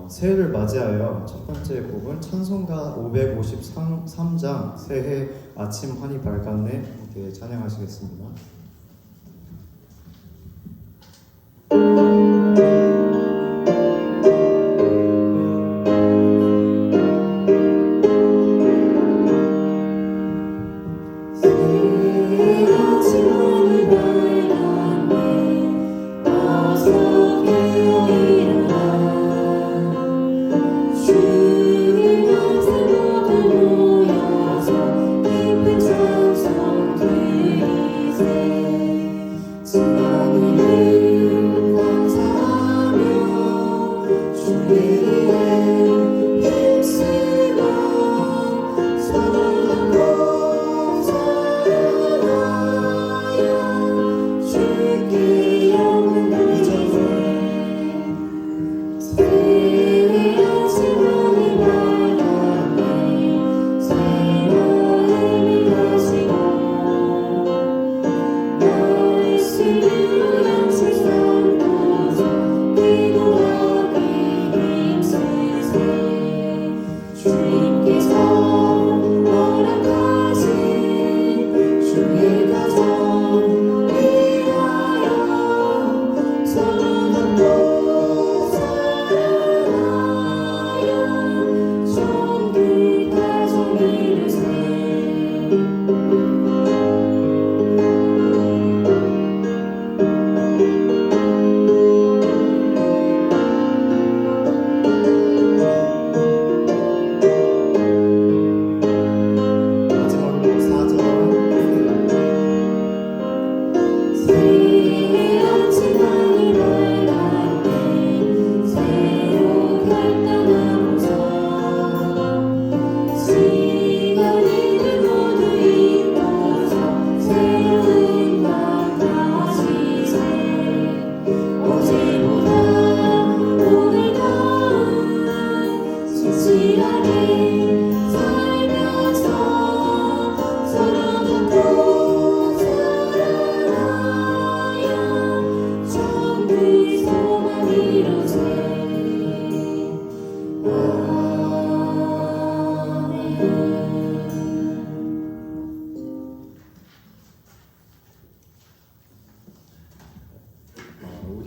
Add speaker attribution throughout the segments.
Speaker 1: 새해를 맞이하여 첫 번째 곡은 찬송가 553장 새해 아침 환히 밝았네 함께 찬양하시겠습니다.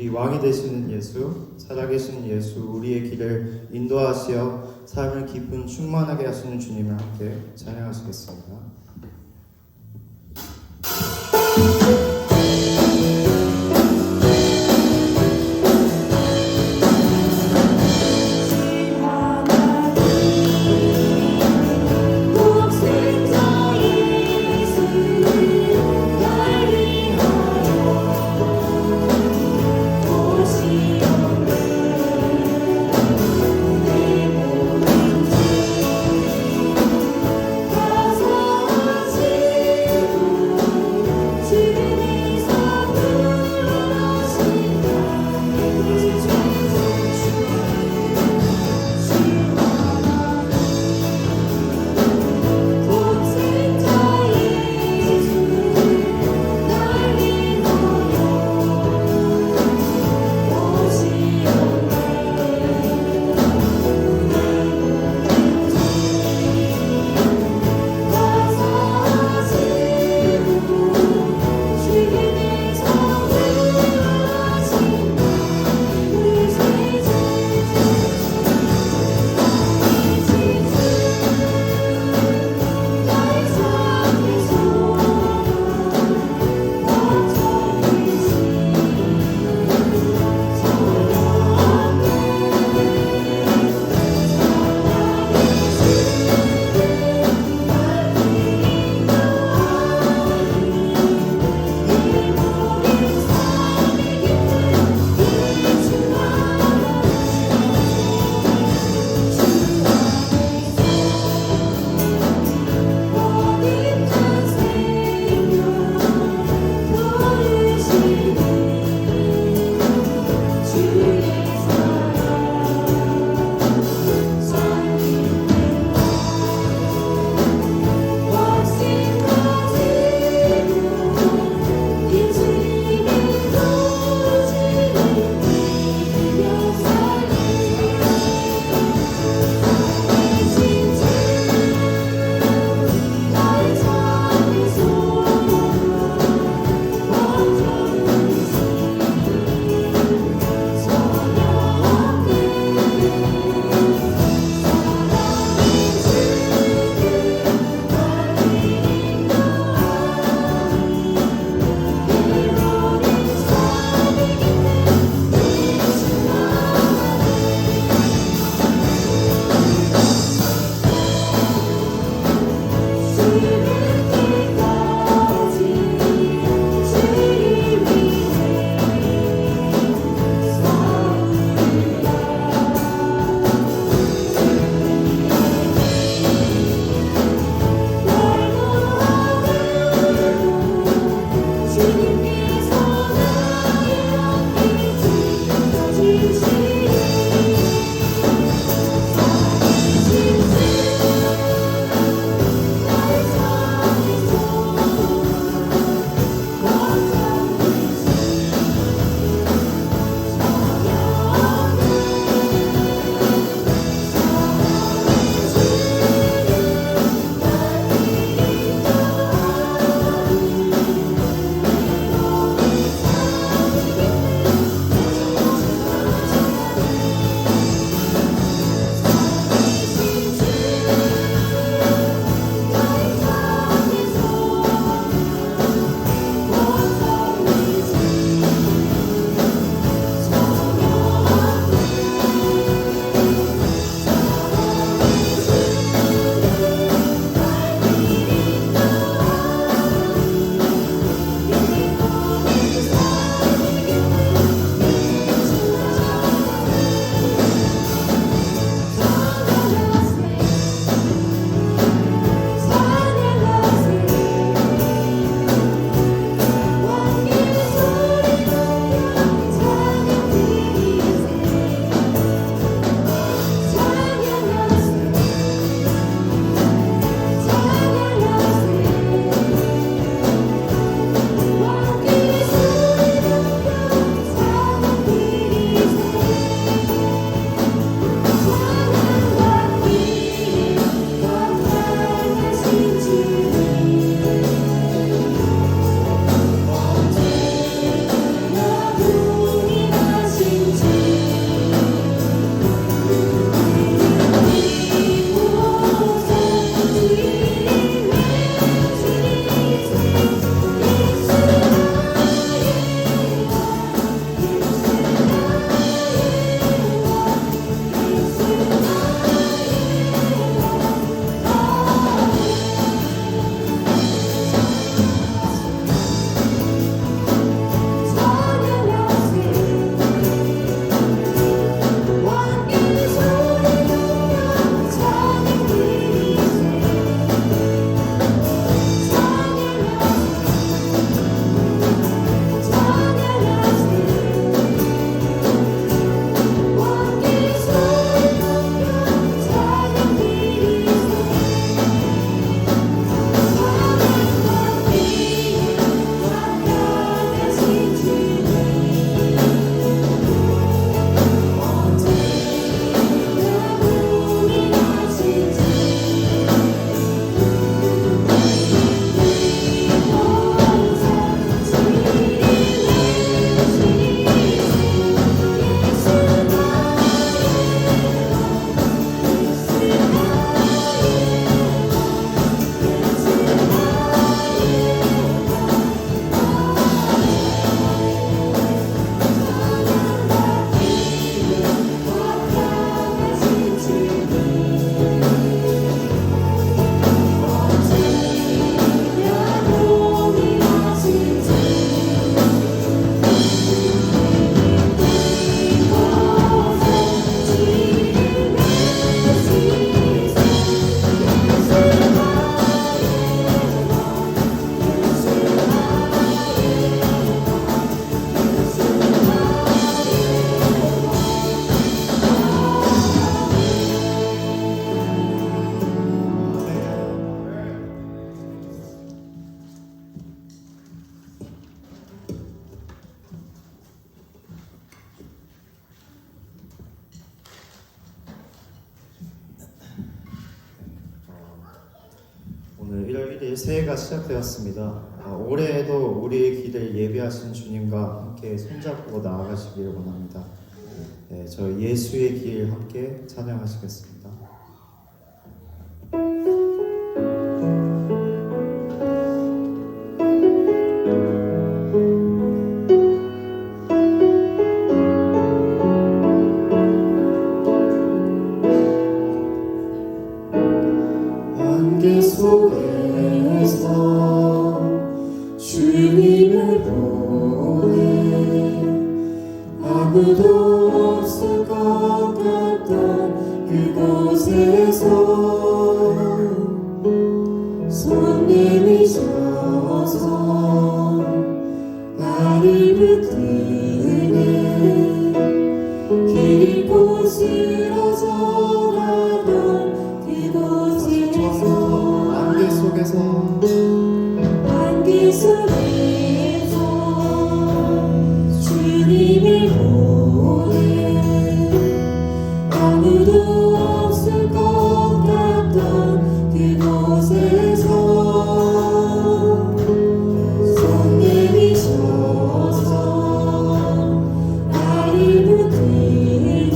Speaker 1: 우리 왕이 되시는 예수, 살아계신 예수, 우리의 길을 인도하시어 삶을 기쁨 충만하게 하시는 주님을 함께 찬양하시겠습니다.
Speaker 2: 가사
Speaker 1: 오늘 1월 1일 새해가 시작되었습니다. 올해에도 우리의 길을 예비하신 주님과 함께 손잡고 나아가시기를 원합니다. 네, 저 예수의 길 함께 찬양하시겠습니다. 안개 속에서 주님을 보내 아무도 없을 것 같던 그곳에서 손 내미셔서 나를 붙드네 길 쓰러져 가던 그곳에서 안개 속에서 주님을 보내 아무도 없을 것 같던 그곳에서 손 내미셔서 나를 붙드네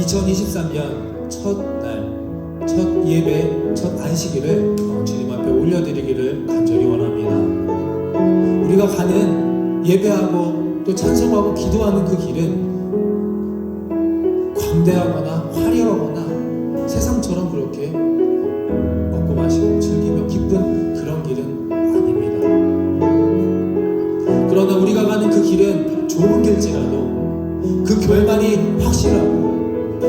Speaker 2: 2023년 첫 예배, 첫 안식일을 주님 앞에 올려드리기를 간절히 원합니다. 우리가 가는 예배하고 또 찬송하고 기도하는 그 길은 광대하거나 화려하거나 세상처럼 그렇게 먹고 마시고 즐기며 기쁜 그런 길은 아닙니다. 그러나 우리가 가는 그 길은 좁은 길지라도 그 결말이 확실하고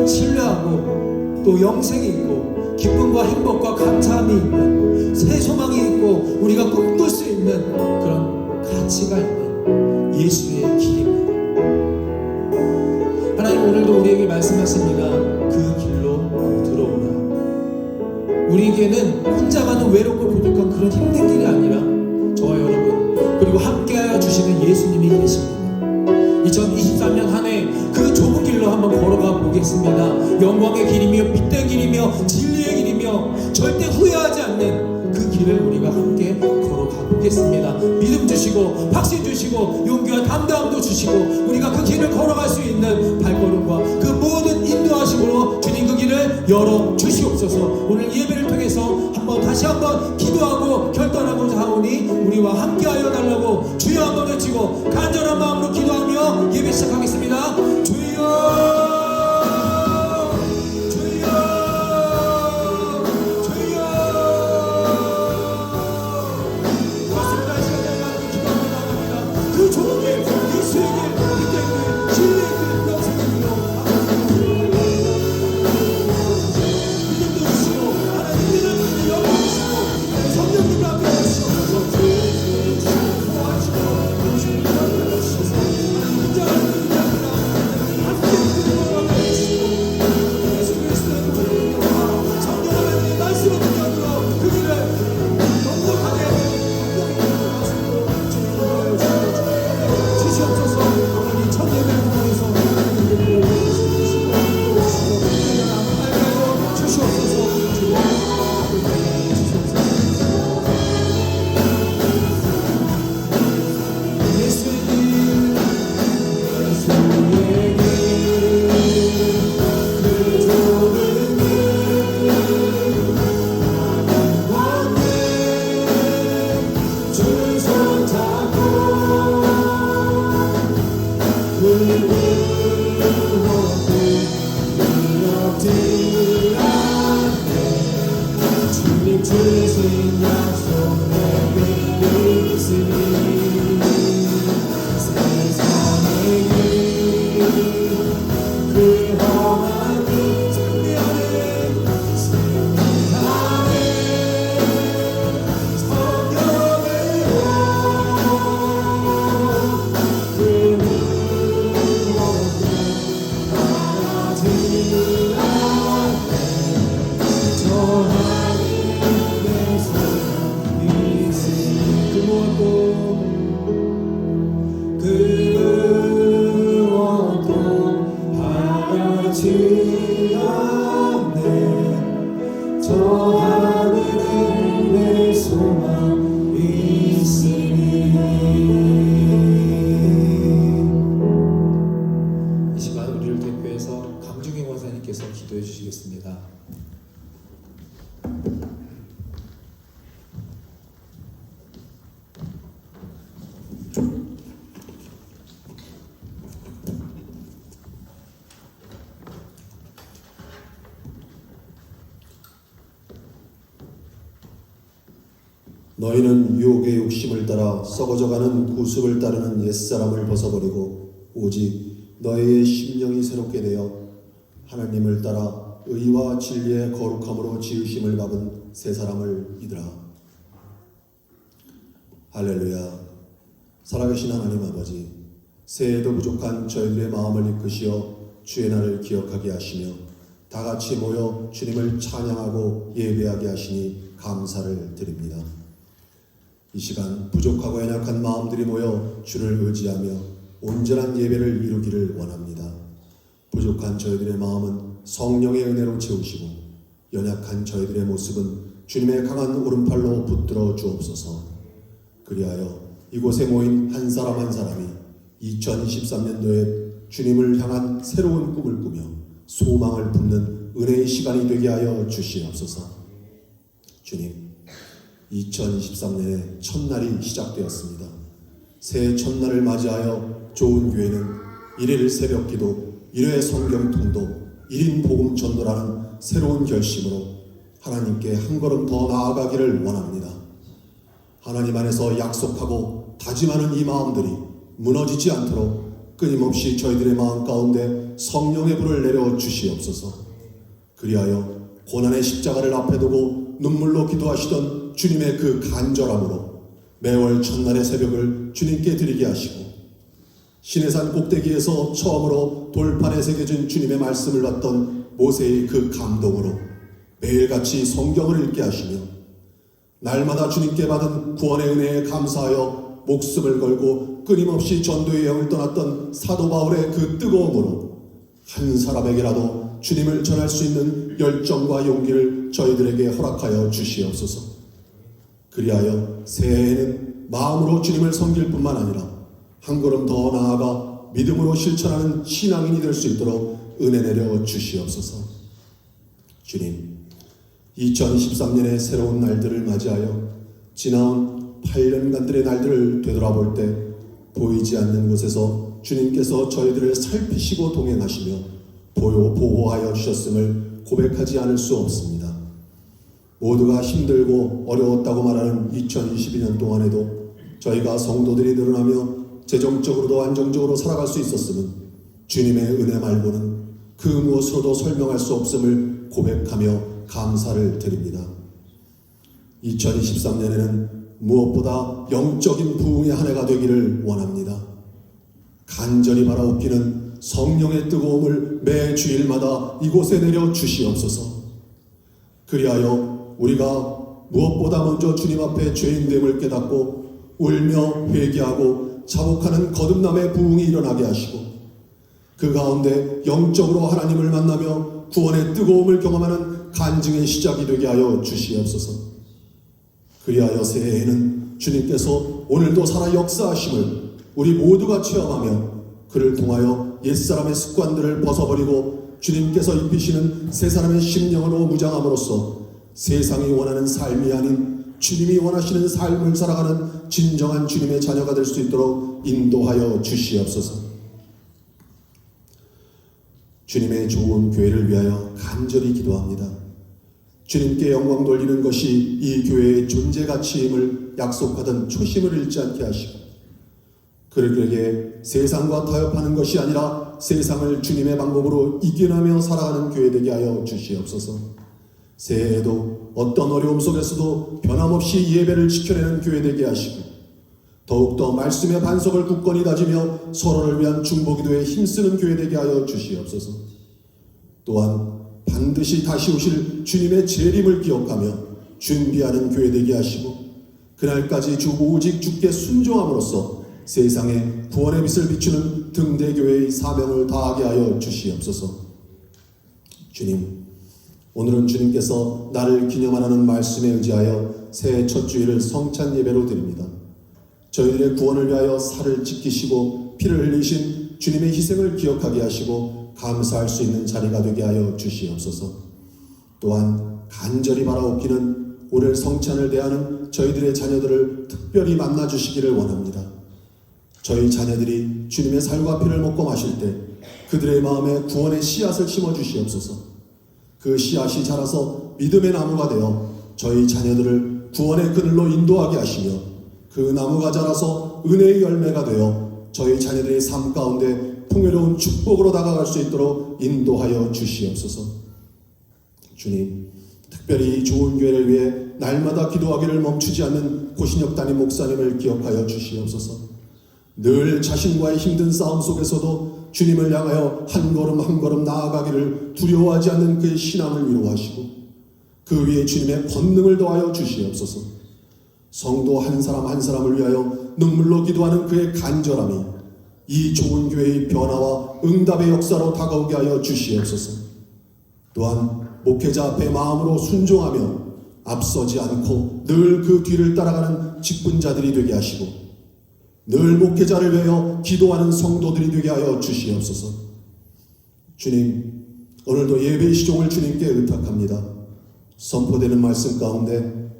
Speaker 2: 신뢰하고 또 영생이 있고 기쁨과 행복과 감사함이 있는 새 소망이 있고 우리가 꿈꿀 수 있는 그런 가치가 있는 예수의 길입니다. 하나님 오늘도 우리에게 말씀하십니다. 그 길로 들어오라. 우리에게는 혼자 가는 외롭고 고독한 그런 힘든 길이 아니라 저와 여러분 그리고 함께하여 주시는 예수님이 계십니다. 2023년 한 해 그 좁은 길로 한번 걸어가 보겠습니다. 영광의 길이며 빛된 길이며 진리의 길이며 절대 후회하지 않는 그 길을 우리가 함께 걸어가 보겠습니다. 믿음 주시고 확신 주시고 용기와 담대함도 주시고 우리가 그 길을 걸어갈 수 있는 발걸음과 그 모든 인도하심으로 주님 그 길을 열어 주시옵소서. 오늘 예배를 통해서 다시 한번 기도하고 결단하고자 하오니 우리와 함께하여 달라고 주여 한번 외치고 간절한 마음으로 기도하며 예배 시작하겠습니다. 주여 드리겠습니다.
Speaker 3: 너희는 유혹의 욕심을 따라 썩어져가는 구습을 따르는 옛사람을 벗어버리고 오직 너희의 심령이 새롭게 되어 하나님을 따라 의와 진리의 거룩함으로 지으심을 받은 새 사람을 믿으라. 할렐루야. 살아계신 하나님 아버지, 새해에도 부족한 저희들의 마음을 이끄시어 주의 날을 기억하게 하시며 다 같이 모여 주님을 찬양하고 예배하게 하시니 감사를 드립니다. 이 시간 부족하고 연약한 마음들이 모여 주를 의지하며 온전한 예배를 이루기를 원합니다. 부족한 저희들의 마음은 성령의 은혜로 채우시고 연약한 저희들의 모습은 주님의 강한 오른팔로 붙들어 주옵소서. 그리하여 이곳에 모인 한 사람 한 사람이 2023년도에 주님을 향한 새로운 꿈을 꾸며 소망을 품는 은혜의 시간이 되게 하여 주시옵소서. 주님, 2023년의 첫날이 시작되었습니다. 새해 첫날을 맞이하여 좋은 교회는 1일 새벽 기도, 1회 성경 통도, 1인 복음 전도라는 새로운 결심으로 하나님께 한 걸음 더 나아가기를 원합니다. 하나님 안에서 약속하고 다짐하는 이 마음들이 무너지지 않도록 끊임없이 저희들의 마음 가운데 성령의 불을 내려 주시옵소서. 그리하여 고난의 십자가를 앞에 두고 눈물로 기도하시던 주님의 그 간절함으로 매월 첫날의 새벽을 주님께 드리게 하시고 시내산 꼭대기에서 처음으로 돌판에 새겨진 주님의 말씀을 받던 모세의 그 감동으로 매일같이 성경을 읽게 하시며 날마다 주님께 받은 구원의 은혜에 감사하여 목숨을 걸고 끊임없이 전도의 여행을 떠났던 사도 바울의 그 뜨거움으로 한 사람에게라도 주님을 전할 수 있는 열정과 용기를 저희들에게 허락하여 주시옵소서. 그리하여 새해에는 마음으로 주님을 섬길 뿐만 아니라 한 걸음 더 나아가 믿음으로 실천하는 신앙인이 될 수 있도록 은혜 내려 주시옵소서. 주님, 2023년의 새로운 날들을 맞이하여 지나온 8년간들의 날들을 되돌아볼 때 보이지 않는 곳에서 주님께서 저희들을 살피시고 동행하시며 보호하여 주셨음을 고백하지 않을 수 없습니다. 모두가 힘들고 어려웠다고 말하는 2022년 동안에도 저희가 성도들이 늘어나며 재정적으로도 안정적으로 살아갈 수 있었음은 주님의 은혜 말고는 그 무엇으로도 설명할 수 없음을 고백하며 감사를 드립니다. 2023년에는 무엇보다 영적인 부흥의 한 해가 되기를 원합니다. 간절히 바라옵기는 성령의 뜨거움을 매 주일마다 이곳에 내려 주시옵소서. 그리하여 우리가 무엇보다 먼저 주님 앞에 죄인됨을 깨닫고 울며 회개하고 자복하는 거듭남의 부흥이 일어나게 하시고 그 가운데 영적으로 하나님을 만나며 구원의 뜨거움을 경험하는 간증의 시작이 되게 하여 주시옵소서. 그리하여 새해에는 주님께서 오늘도 살아 역사하심을 우리 모두가 체험하며 그를 통하여 옛사람의 습관들을 벗어버리고 주님께서 입히시는 새 사람의 심령으로 무장함으로써 세상이 원하는 삶이 아닌 주님이 원하시는 삶을 살아가는 진정한 주님의 자녀가 될 수 있도록 인도하여 주시옵소서. 주님의 좋은 교회를 위하여 간절히 기도합니다. 주님께 영광 돌리는 것이 이 교회의 존재 가치임을 약속하던 초심을 잃지 않게 하시고 그들에게 세상과 타협하는 것이 아니라 세상을 주님의 방법으로 이겨나며 살아가는 교회 되게 하여 주시옵소서. 새해에도 어떤 어려움 속에서도 변함없이 예배를 지켜내는 교회 되게 하시고 더욱더 말씀의 반석을 굳건히 다지며 서로를 위한 중보기도에 힘쓰는 교회 되게 하여 주시옵소서. 또한 반드시 다시 오실 주님의 재림을 기억하며 준비하는 교회 되게 하시고 그날까지 주 오직 주께 순종함으로써 세상에 구원의 빛을 비추는 등대교회의 사명을 다하게 하여 주시옵소서. 주님, 오늘은 주님께서 나를 기념하라는 말씀에 의지하여 새해 첫 주일을 성찬 예배로 드립니다. 저희들의 구원을 위하여 살을 찢기시고 피를 흘리신 주님의 희생을 기억하게 하시고 감사할 수 있는 자리가 되게 하여 주시옵소서. 또한 간절히 바라옵기는 오늘 성찬을 대하는 저희들의 자녀들을 특별히 만나주시기를 원합니다. 저희 자녀들이 주님의 살과 피를 먹고 마실 때 그들의 마음에 구원의 씨앗을 심어주시옵소서. 그 씨앗이 자라서 믿음의 나무가 되어 저희 자녀들을 구원의 그늘로 인도하게 하시며 그 나무가 자라서 은혜의 열매가 되어 저희 자녀들의 삶 가운데 풍요로운 축복으로 다가갈 수 있도록 인도하여 주시옵소서. 주님, 특별히 좋은 교회를 위해 날마다 기도하기를 멈추지 않는 고신혁 담임 목사님을 기억하여 주시옵소서. 늘 자신과의 힘든 싸움 속에서도 주님을 향하여 한 걸음 한 걸음 나아가기를 두려워하지 않는 그의 신앙을 위로하시고 그 위에 주님의 권능을 더하여 주시옵소서. 성도 한 사람 한 사람을 위하여 눈물로 기도하는 그의 간절함이 이 좋은 교회의 변화와 응답의 역사로 다가오게 하여 주시옵소서. 또한 목회자 앞에 마음으로 순종하며 앞서지 않고 늘 그 뒤를 따라가는 직분자들이 되게 하시고 늘 목회자를 위하여 기도하는 성도들이 되게 하여 주시옵소서. 주님, 오늘도 예배의 시종을 주님께 의탁합니다. 선포되는 말씀 가운데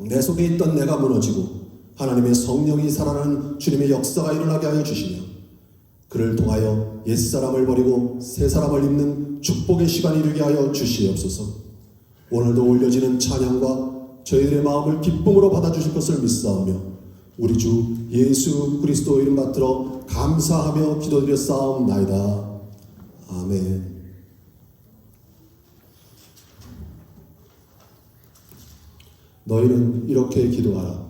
Speaker 3: 내 속에 있던 내가 무너지고 하나님의 성령이 살아나는 주님의 역사가 일어나게 하여 주시며 그를 통하여 옛사람을 버리고 새사람을 입는 축복의 시간이 되게 하여 주시옵소서. 오늘도 올려지는 찬양과 저희들의 마음을 기쁨으로 받아주실 것을 믿사오며 우리 주 예수 그리스도 이름 받들어 감사하며 기도드려 싸움나이다. 아멘. 너희는 이렇게 기도하라.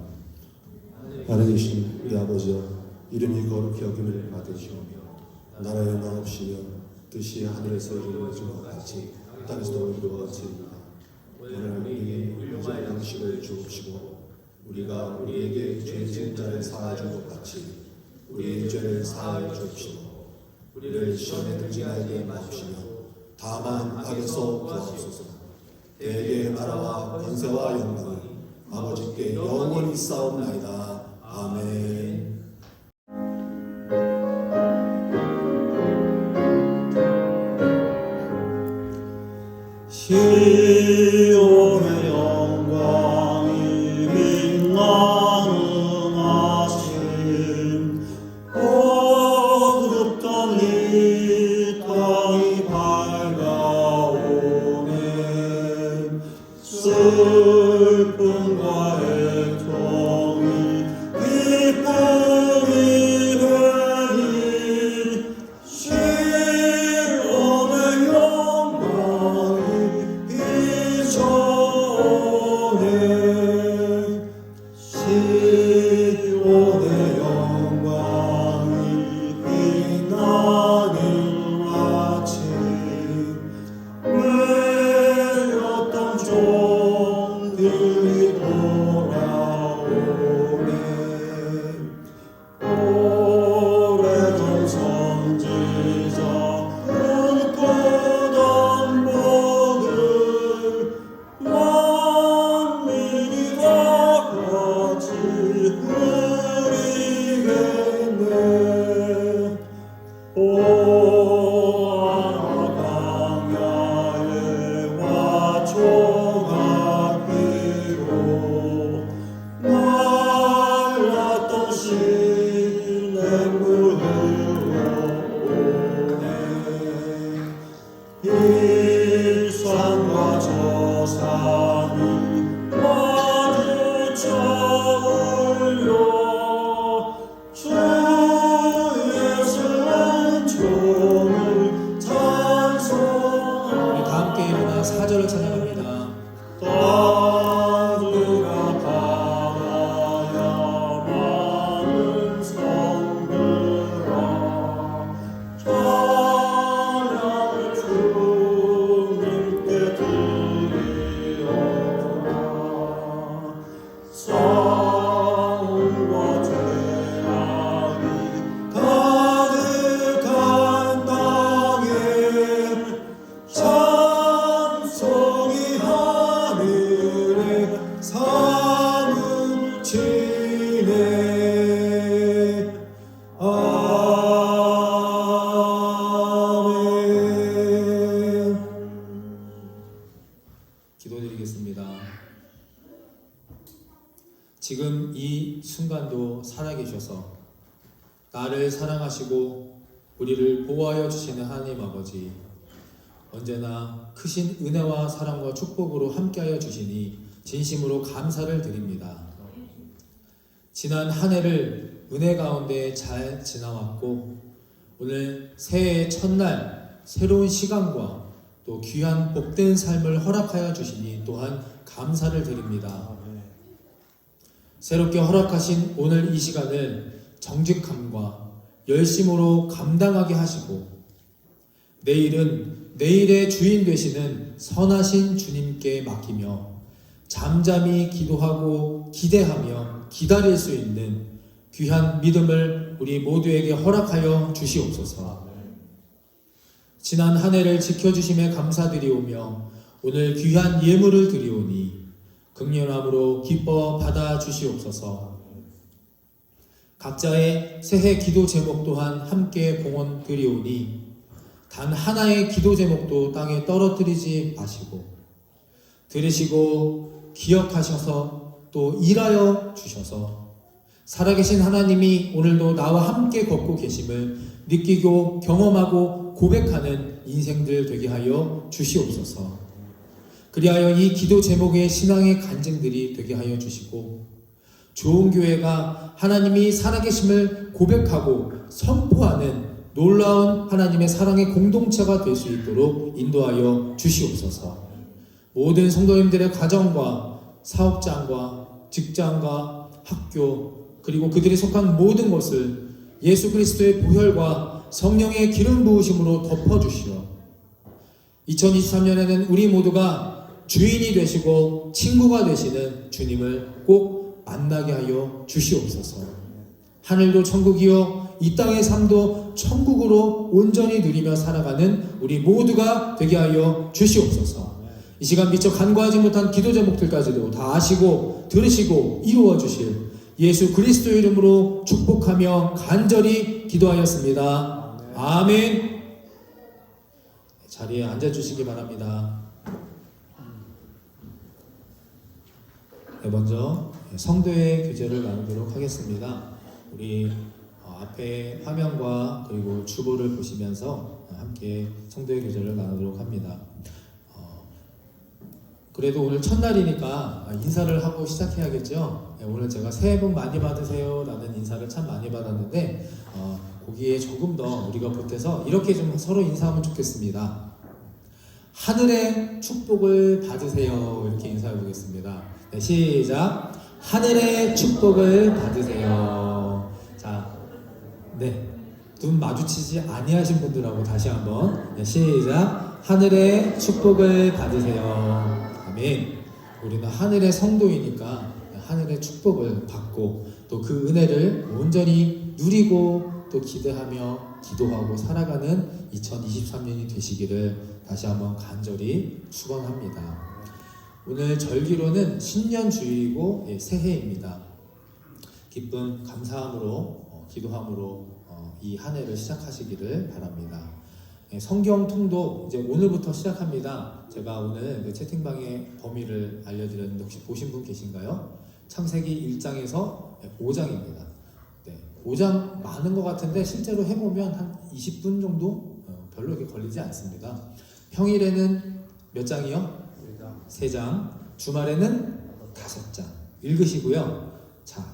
Speaker 3: 하늘에 계신 우리 아버지여, 이름이 거룩히 여김을 받으시오며 나라의 나옵시며 뜻이 하늘에서 이루어진 것 같이 땅에서도 이루어지리이다. 오늘 우리에게 일용할 양식을 주옵시고 우리가 우리에게 죄 지은 자를 사하여 준 것 같이 우리의 죄를 사하여 주옵시고 우리를 시험에 들지 말게 마옵시며 다만 악에서 구하옵소서. 대개 나라와 권세와 영광이 아버지께 영원히 싸움나이다. 아멘.
Speaker 4: 시온의 영광이 빛나는 아침 어둡던 이 땅이 밝아오네. 슬픔과 애통이 기쁨이 되니 시온의 영광이 이전에 시온의 영광이 빛나는 아침 외였던 종들이 돌아오네. 오래전 선지자 꿈꾸던 복을 만민이 다 같이 누리겠네. 강야의 와총하기로 말랐던 시냇물 흘러오네. 이 산과 저 산을 마주쳐 올려 주 예수는 종을 찬송하라.
Speaker 2: 우리 다 함께 일어나 4절을 찬양합니다.
Speaker 4: 땅들아 바라야 많은 성들아 찬양을 주님께 드리오.
Speaker 2: 기도드리겠습니다. 지금 이 순간도 살아계셔서 나를 사랑하시고 우리를 보호하여 주시는 하나님 아버지, 언제나 크신 은혜와 사랑과 축복으로 함께하여 주시니 진심으로 감사를 드립니다. 지난 한 해를 은혜 가운데 잘 지나왔고 오늘 새해의 첫날 새로운 시간과 또 귀한 복된 삶을 허락하여 주시니 또한 감사를 드립니다. 새롭게 허락하신 오늘 이 시간을 정직함과 열심으로 감당하게 하시고 내일은 내일의 주인 되시는 선하신 주님께 맡기며 잠잠히 기도하고 기대하며 기다릴 수 있는 귀한 믿음을 우리 모두에게 허락하여 주시옵소서. 지난 한 해를 지켜주심에 감사드리오며 오늘 귀한 예물을 드리오니 긍휼함으로 기뻐 받아 주시옵소서. 각자의 새해 기도 제목 또한 함께 봉헌 드리오니 단 하나의 기도 제목도 땅에 떨어뜨리지 마시고 들으시고 기억하셔서 또 일하여 주셔서 살아계신 하나님이 오늘도 나와 함께 걷고 계심을 느끼고 경험하고 고백하는 인생들 되게 하여 주시옵소서. 그리하여 이 기도 제목의 신앙의 간증들이 되게 하여 주시고 좋은 교회가 하나님이 살아계심을 고백하고 선포하는 놀라운 하나님의 사랑의 공동체가 될 수 있도록 인도하여 주시옵소서. 모든 성도님들의 가정과 사업장과 직장과 학교 그리고 그들이 속한 모든 것을 예수 그리스도의 보혈과 성령의 기름 부으심으로 덮어주시어 2023년에는 우리 모두가 주인이 되시고 친구가 되시는 주님을 꼭 만나게 하여 주시옵소서. 하늘도 천국이요 이 땅의 삶도 천국으로 온전히 누리며 살아가는 우리 모두가 되게 하여 주시옵소서. 이 시간 미처 간과하지 못한 기도 제목들까지도 다 아시고 들으시고 이루어 주실 예수 그리스도 이름으로 축복하며 간절히 기도하였습니다. 아멘. 자리에 앉아주시기 바랍니다. 네, 먼저 성도의 교제를 나누도록 하겠습니다. 우리 앞에 화면과 그리고 주보를 보시면서 함께 성도의 교제를 나누도록 합니다. 그래도 오늘 첫날이니까 인사를 하고 시작해야겠죠. 오늘 제가 새해 복 많이 받으세요 라는 인사를 참 많이 받았는데 거기에 조금 더 우리가 보태서 이렇게 좀 서로 인사하면 좋겠습니다. 하늘의 축복을 받으세요. 이렇게 인사해 보겠습니다. 네, 시작. 하늘의 축복을 받으세요. 자, 네, 눈 마주치지 아니하신 분들하고 다시 한번 네, 시작. 하늘의 축복을 받으세요. 아멘. 우리는 하늘의 성도이니까 하늘의 축복을 받고 또 그 은혜를 온전히 누리고 또 기대하며 기도하고 살아가는 2023년이 되시기를 다시 한번 간절히 축원합니다. 오늘 절기로는 신년주일이고 새해입니다. 기쁨 감사함으로 기도함으로 이 한 해를 시작하시기를 바랍니다. 성경 통독 이제 오늘부터 시작합니다. 제가 오늘 그 채팅방에 범위를 알려드렸는데 혹시 보신 분 계신가요? 창세기 1장에서 5장입니다. 네, 5장 많은 것 같은데 실제로 해보면 한 20분 정도 별로 이렇게 걸리지 않습니다. 평일에는 몇 장이요? 3장. 주말에는 5장 읽으시고요. 자,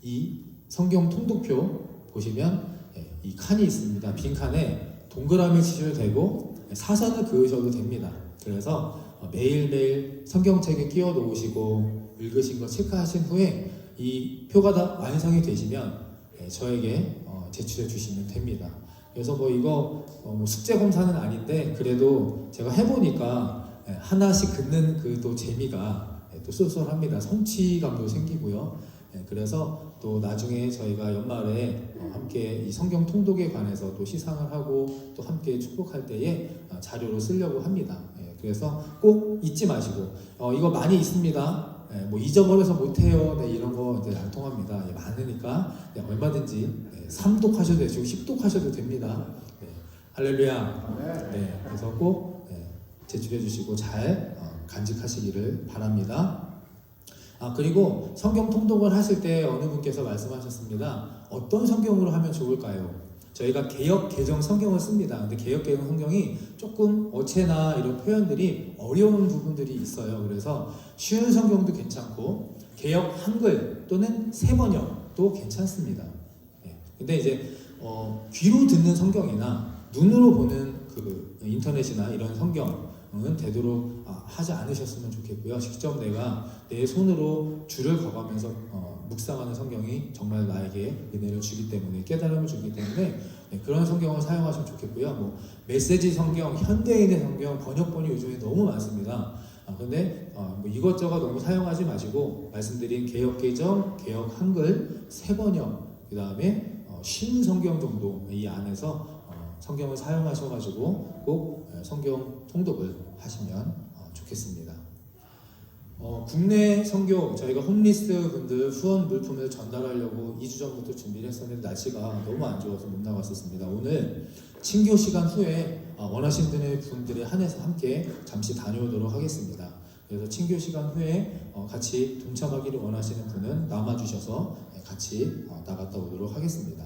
Speaker 2: 이 성경 통독표 보시면 이 칸이 있습니다. 빈 칸에 동그라미 치셔도 되고 사선을 그으셔도 됩니다. 그래서 매일매일 성경책에 끼워 놓으시고 읽으신 거 체크하신 후에 이 표가 다 완성이 되시면 저에게 제출해 주시면 됩니다. 그래서 뭐 이거 뭐 숙제 검사는 아닌데 그래도 제가 해보니까 하나씩 긋는 그 또 재미가 또 쏠쏠합니다. 성취감도 생기고요. 그래서 또 나중에 저희가 연말에 함께 이 성경 통독에 관해서 또 시상을 하고 또 함께 축복할 때에 자료로 쓰려고 합니다. 그래서 꼭 잊지 마시고 이거 많이 있습니다. 뭐 잊어버려서 못해요. 네, 이런 거 이제 안 통합니다. 많으니까 얼마든지 3독 하셔도 되고 10독 하셔도 됩니다. 할렐루야. 네, 그래서 꼭 제출해 주시고 잘 간직하시기를 바랍니다. 그리고 성경 통독을 하실 때 어느 분께서 말씀하셨습니다. 어떤 성경으로 하면 좋을까요? 저희가 개역 개정 성경을 씁니다. 근데 개역 개정 성경이 조금 어체나 이런 표현들이 어려운 부분들이 있어요. 그래서 쉬운 성경도 괜찮고 개역 한글 또는 새번역도 괜찮습니다. 근데 이제 귀로 듣는 성경이나 눈으로 보는 그 인터넷이나 이런 성경은 되도록 하지 않으셨으면 좋겠고요. 직접 내가 내 손으로 줄을 그어가면서 묵상하는 성경이 정말 나에게 은혜를 주기 때문에, 깨달음을 주기 때문에 그런 성경을 사용하시면 좋겠고요. 뭐 메시지 성경, 현대인의 성경, 번역본이 요즘에 너무 많습니다. 근데 뭐 이것저것 너무 사용하지 마시고 말씀드린 개역 개정, 개역 한글, 새번역, 그 다음에 쉬운 성경 정도 이 안에서 성경을 사용하셔가지고 꼭 성경 통독을 하시면 좋겠습니다. 국내 선교, 저희가 홈리스 분들 후원 물품을 전달하려고 2주 전부터 준비를 했었는데 날씨가 너무 안 좋아서 못 나갔었습니다. 오늘 친교 시간 후에 원하시는 분들에 한해서 함께 잠시 다녀오도록 하겠습니다. 그래서 친교 시간 후에 같이 동참하기를 원하시는 분은 남아주셔서 같이 나갔다 오도록 하겠습니다.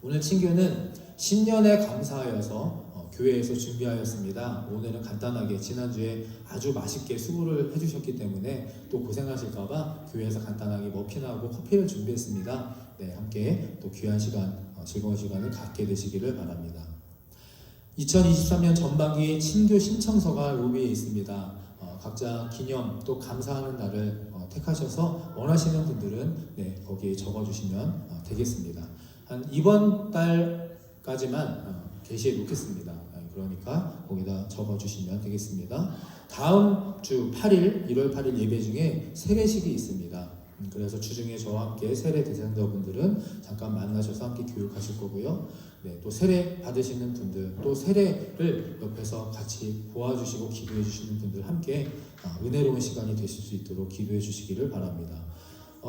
Speaker 2: 오늘 친교는 신년에 감사하여서 교회에서 준비하였습니다. 오늘은 간단하게, 지난주에 아주 맛있게 수고를 해주셨기 때문에 또 고생하실까봐 교회에서 간단하게 머핀하고 커피를 준비했습니다. 네, 함께 또 귀한 시간, 즐거운 시간을 갖게 되시기를 바랍니다. 2023년 전반기 친교 신청서가 로비에 있습니다. 각자 기념 또 감사하는 날을 택하셔서 원하시는 분들은 거기에 적어주시면 되겠습니다. 한 이번 달까지만 게시해 놓겠습니다. 그러니까 거기다 적어주시면 되겠습니다. 다음 주 8일, 1월 8일 예배 중에 세례식이 있습니다. 그래서 주중에 저와 함께 세례 대상자분들은 잠깐 만나셔서 함께 교육하실 거고요. 또 세례 받으시는 분들, 또 세례를 옆에서 같이 도와주시고 기도해 주시는 분들 함께 은혜로운 시간이 되실 수 있도록 기도해 주시기를 바랍니다.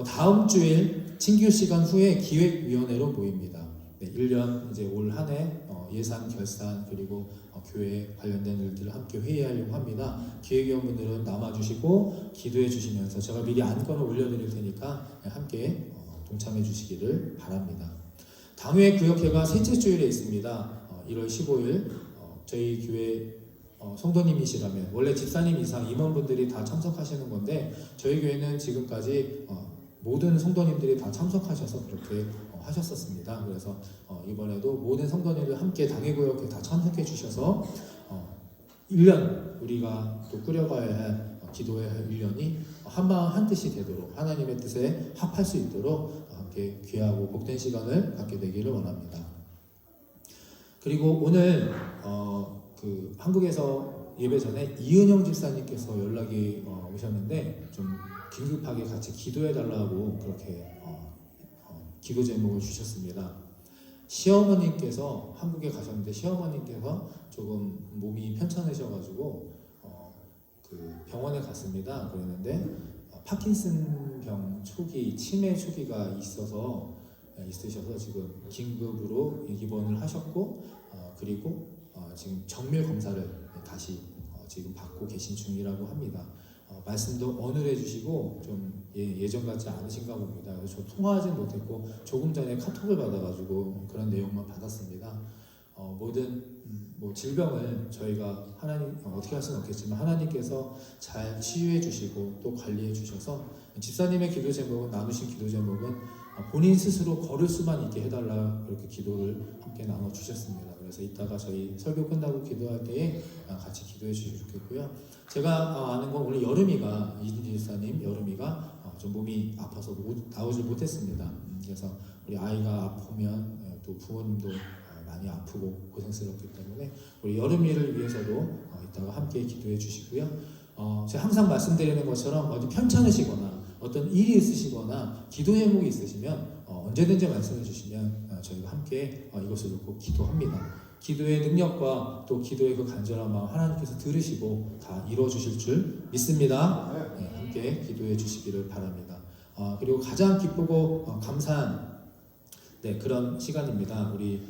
Speaker 2: 다음 주일 친교 시간 후에 기획위원회로 모입니다. 1년 이제 올 한 해 예산 결산 그리고 교회 관련된 일들을 함께 회의하려고 합니다. 기획위원분들은 남아주시고 기도해 주시면서 제가 미리 안건을 올려드릴 테니까 함께 동참해 주시기를 바랍니다. 당회 구역회가 셋째 주일에 있습니다. 1월 15일 저희 교회 성도님이시라면 원래 집사님 이상 임원분들이 다 참석하시는 건데 저희 교회는 지금까지 모든 성도님들이 다 참석하셔서 그렇게 하셨었습니다. 그래서 이번에도 모든 성도님들 함께 당회구역에 다 참석해 주셔서 1년 우리가 또 꾸려가야 할 기도해야 할 1년이 한마음 한뜻이 되도록 하나님의 뜻에 합할 수 있도록 함께 귀하고 복된 시간을 갖게 되기를 원합니다. 그리고 오늘 한국에서 예배 전에 이은영 집사님께서 연락이 오셨는데 좀 긴급하게 같이 기도해 달라고 그렇게 기도 제목을 주셨습니다. 시어머님께서 한국에 가셨는데 시어머님께서 조금 몸이 편찮으셔가지고 그 병원에 갔습니다. 그랬는데 파킨슨병 초기, 치매 초기가 있으셔서 지금 긴급으로 입원을 하셨고 그리고 지금 정밀 검사를 다시 지금 받고 계신 중이라고 합니다. 말씀도 언을해 주시고 좀 예전 같지 않으신가 봅니다. 그래서 저 통화하진 못했고 조금 전에 카톡을 받아가지고 그런 내용만 받았습니다. 모든 질병을 저희가 하나님 어떻게 할 수는 없겠지만 하나님께서 잘 치유해 주시고 또 관리해 주셔서 집사님의 기도 제목은 나누신 기도 제목은 본인 스스로 걸을 수만 있게 해달라 그렇게 기도를 함께 나눠 주셨습니다. 그래서 이따가 저희 설교 끝나고 기도할 때에 같이 기도해 주시면 좋겠고요. 제가 아는 건 오늘 여름이가 이진지 집사님 여름이가 좀 몸이 아파서 나오질 못했습니다. 그래서 우리 아이가 아프면 또 부모님도 많이 아프고 고생스럽기 때문에 우리 여름이를 위해서도 이따가 함께 기도해 주시고요. 제가 항상 말씀드리는 것처럼 어디 편찮으시거나 어떤 일이 있으시거나 기도 제목이 있으시면 언제든지 말씀해 주시면 저희가 함께 이것을 놓고 기도합니다. 기도의 능력과 또 기도의 그 간절한 마음 하나님께서 들으시고 다 이루어 주실 줄 믿습니다. 함께 기도해 주시기를 바랍니다. 그리고 가장 기쁘고 감사한 그런 시간입니다. 우리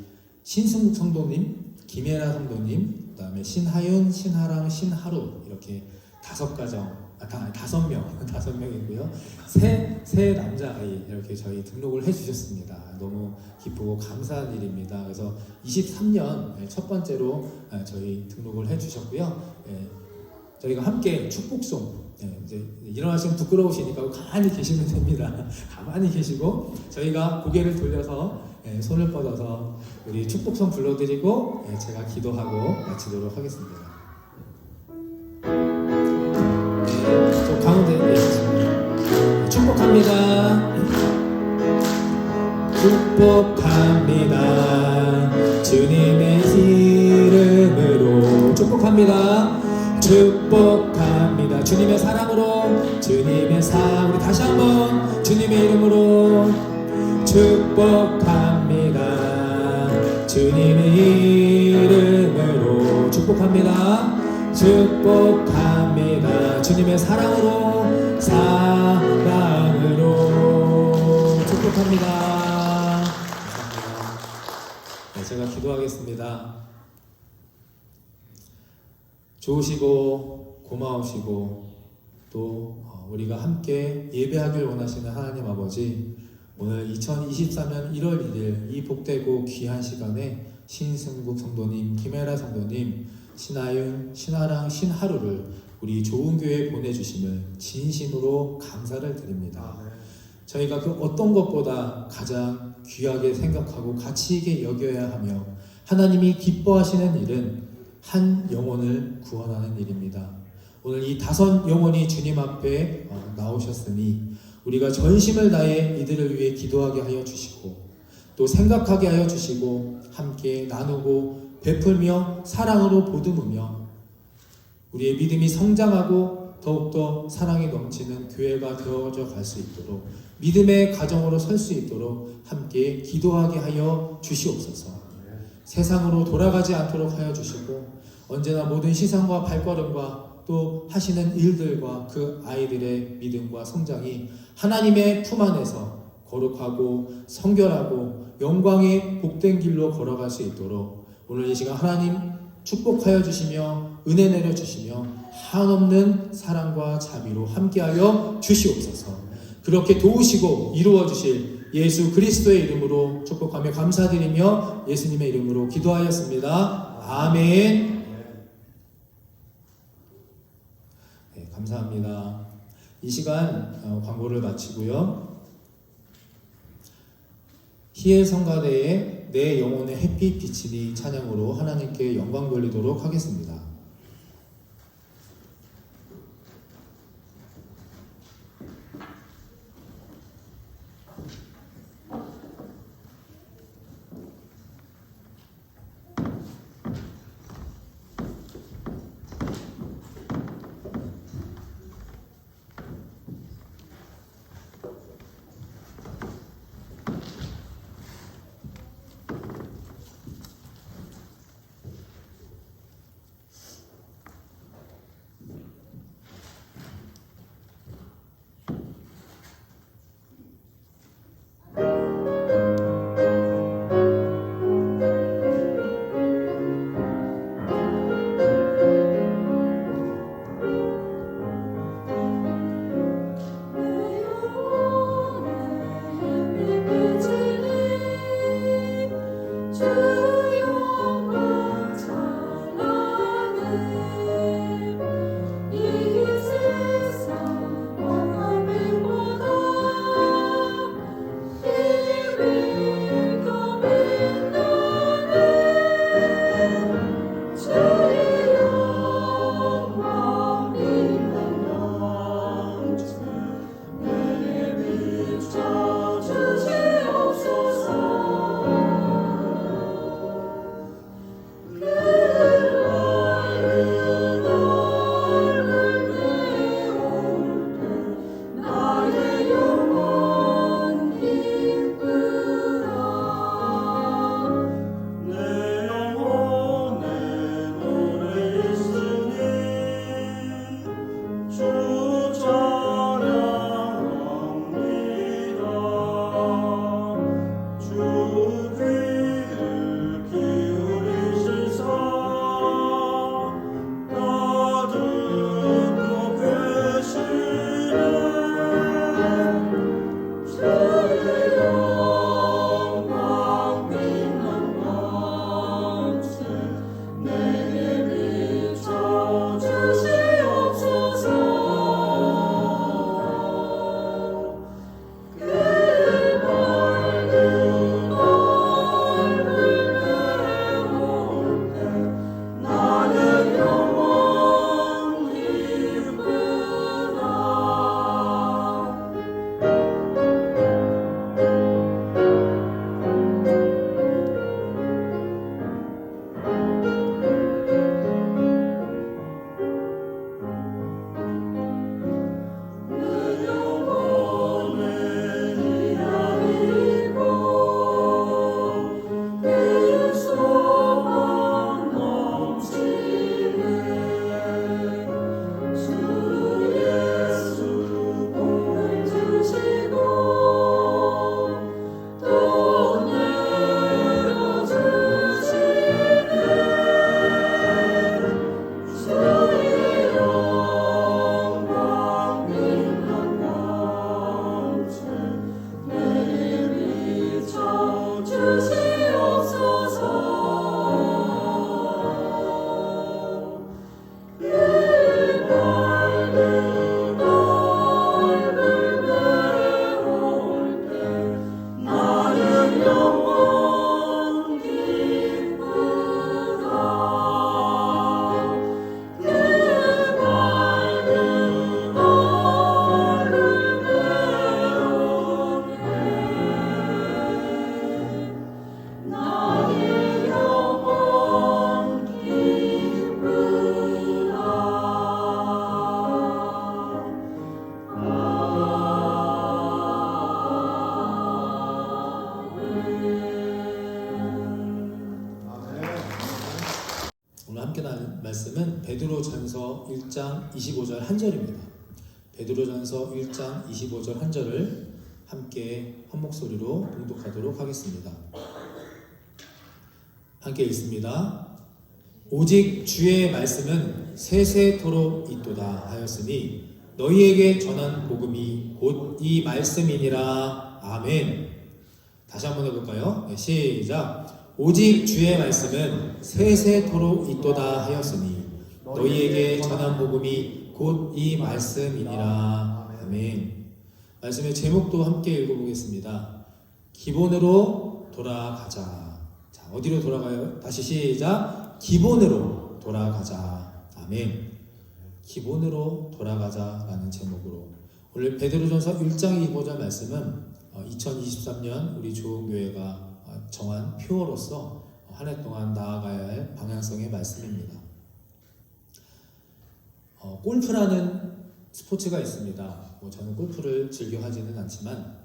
Speaker 2: 신승국 성도님, 김혜라 성도님, 그 다음에 신하윤, 신하랑, 신하루 이렇게 다섯 명이고요. 세 남자아이 이렇게 저희 등록을 해주셨습니다. 너무 기쁘고 감사한 일입니다. 그래서 23년 첫 번째로 저희 등록을 해주셨고요. 저희가 함께 축복송, 이제 일어나시면 부끄러우시니까 가만히 계시면 됩니다. 가만히 계시고 저희가 고개를 돌려서 손을 뻗어서 우리 축복송 불러드리고 제가 기도하고 마치도록 하겠습니다. 저 가운데 계십니다. 축복합니다. 축복합니다. 주님의 이름으로 축복합니다. 축복합니다. 주님의 사랑으로, 주님의 우리 다시 한번 주님의 이름으로 축복합니다. 주님의 이름으로 축복합니다. 축복합니다. 주님의 사랑으로 축복합니다. 감사합니다. 제가 기도하겠습니다. 좋으시고 고마우시고 또 우리가 함께 예배하길 원하시는 하나님 아버지, 오늘 2024년 1월 1일 이 복되고 귀한 시간에 신승국 성도님, 김혜라 성도님, 신하윤, 신하랑, 신하루를 우리 좋은 교회에 보내주심을 진심으로 감사를 드립니다. 저희가 그 어떤 것보다 가장 귀하게 생각하고 가치 있게 여겨야 하며 하나님이 기뻐하시는 일은 한 영혼을 구원하는 일입니다. 오늘 이 5 영혼이 주님 앞에 나오셨으니 우리가 전심을 다해 이들을 위해 기도하게 하여 주시고 또 생각하게 하여 주시고 함께 나누고 베풀며 사랑으로 보듬으며 우리의 믿음이 성장하고 더욱더 사랑이 넘치는 교회가 되어져 갈 수 있도록, 믿음의 가정으로 설 수 있도록 함께 기도하게 하여 주시옵소서. 세상으로 돌아가지 않도록 하여 주시고 언제나 모든 시선과 발걸음과 또 하시는 일들과 그 아이들의 믿음과 성장이 하나님의 품 안에서 거룩하고 성결하고 영광의 복된 길로 걸어갈 수 있도록 오늘 이 시간 하나님 축복하여 주시며 은혜 내려 주시며 한없는 사랑과 자비로 함께하여 주시옵소서. 그렇게 도우시고 이루어 주실 예수 그리스도의 이름으로 축복하며 감사드리며 예수님의 이름으로 기도하였습니다. 아멘. 네, 감사합니다. 이 시간 광고를 마치고요. 희애 성가대의 내 영혼의 햇빛 비치니 찬양으로 하나님께 영광 돌리도록 하겠습니다. 1장 25절 한 절입니다. 베드로전서 1장 25절 한 절을 함께 한 목소리로 봉독하도록 하겠습니다. 함께 읽습니다. 오직 주의 말씀은 세세토록 있도다 하였으니 너희에게 전한 복음이 곧 이 말씀이니라. 아멘. 다시 한번 해볼까요? 네, 시작. 오직 주의 말씀은 세세토록 있도다 하였으니 너희에게 전한 복음이 곧 이 말씀이니라. 아멘. 말씀의 제목도 함께 읽어보겠습니다. 기본으로 돌아가자. 자, 어디로 돌아가요? 다시 시작. 기본으로 돌아가자. 아멘. 기본으로 돌아가자라는 제목으로 오늘 베드로전서 1장 25절 말씀은 2023년 우리 조은교회가 정한 표어로서 한 해 동안 나아가야 할 방향성의 말씀입니다. 골프라는 스포츠가 있습니다. 저는 골프를 즐겨 하지는 않지만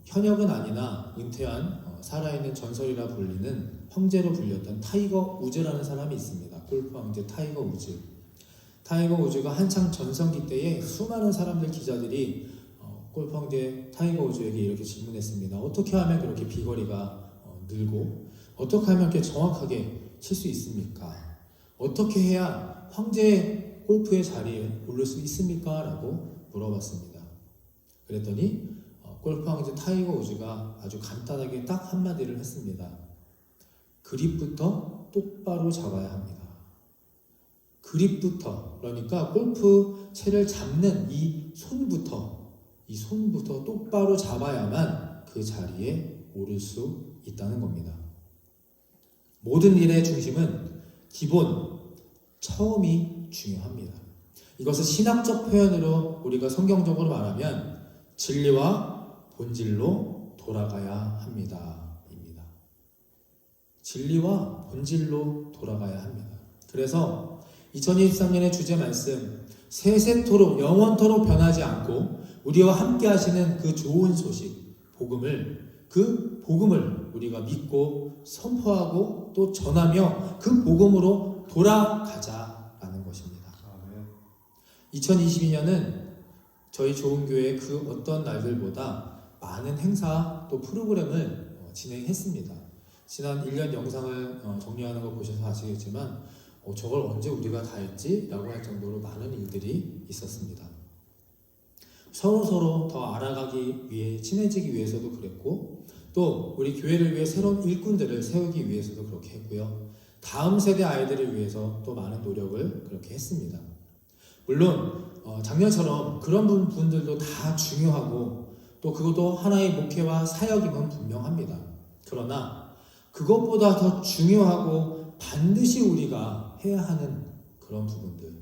Speaker 2: 현역은 아니나 은퇴한 살아있는 전설이라 불리는 황제로 불렸던 타이거 우즈라는 사람이 있습니다. 골프 황제 타이거 우즈. 타이거 우즈가 한창 전성기 때에 수많은 사람들 기자들이 골프 황제 타이거 우즈에게 이렇게 질문했습니다. 어떻게 하면 그렇게 비거리가 늘고 어떻게 하면 이렇게 정확하게 칠 수 있습니까? 어떻게 해야 황제 골프의 자리에 오를 수 있습니까? 라고 물어봤습니다. 그랬더니 골프 황제 타이거 우즈가 아주 간단하게 딱 한마디를 했습니다. 그립부터 똑바로 잡아야 합니다. 그립부터, 그러니까 골프 채를 잡는 이 손부터 똑바로 잡아야만 그 자리에 오를 수 있다는 겁니다. 모든 일의 중심은 기본, 처음이 중요합니다. 이것을 신학적 표현으로 우리가 성경적으로 말하면 진리와 본질로 돌아가야 합니다. 입니다. 진리와 본질로 돌아가야 합니다. 그래서 2023년의 주제 말씀, 세세토록 영원토록 변하지 않고 우리와 함께 하시는 그 좋은 소식, 그 복음을 우리가 믿고 선포하고 또 전하며 그 복음으로 돌아가자라는 것입니다. 2022년은 저희 좋은교회 그 어떤 날들보다 많은 행사 또 프로그램을 진행했습니다. 지난 1년 영상을 정리하는 거 보셔서 아시겠지만 저걸 언제 우리가 다 했지? 라고 할 정도로 많은 일들이 있었습니다. 서로 더 알아가기 위해 친해지기 위해서도 그랬고 또 우리 교회를 위해 새로운 일꾼들을 세우기 위해서도 그렇게 했고요. 다음 세대 아이들을 위해서 또 많은 노력을 그렇게 했습니다. 물론 작년처럼 그런 분들도 다 중요하고 또 그것도 하나의 목회와 사역임은 분명합니다. 그러나 그것보다 더 중요하고 반드시 우리가 해야 하는 그런 부분들,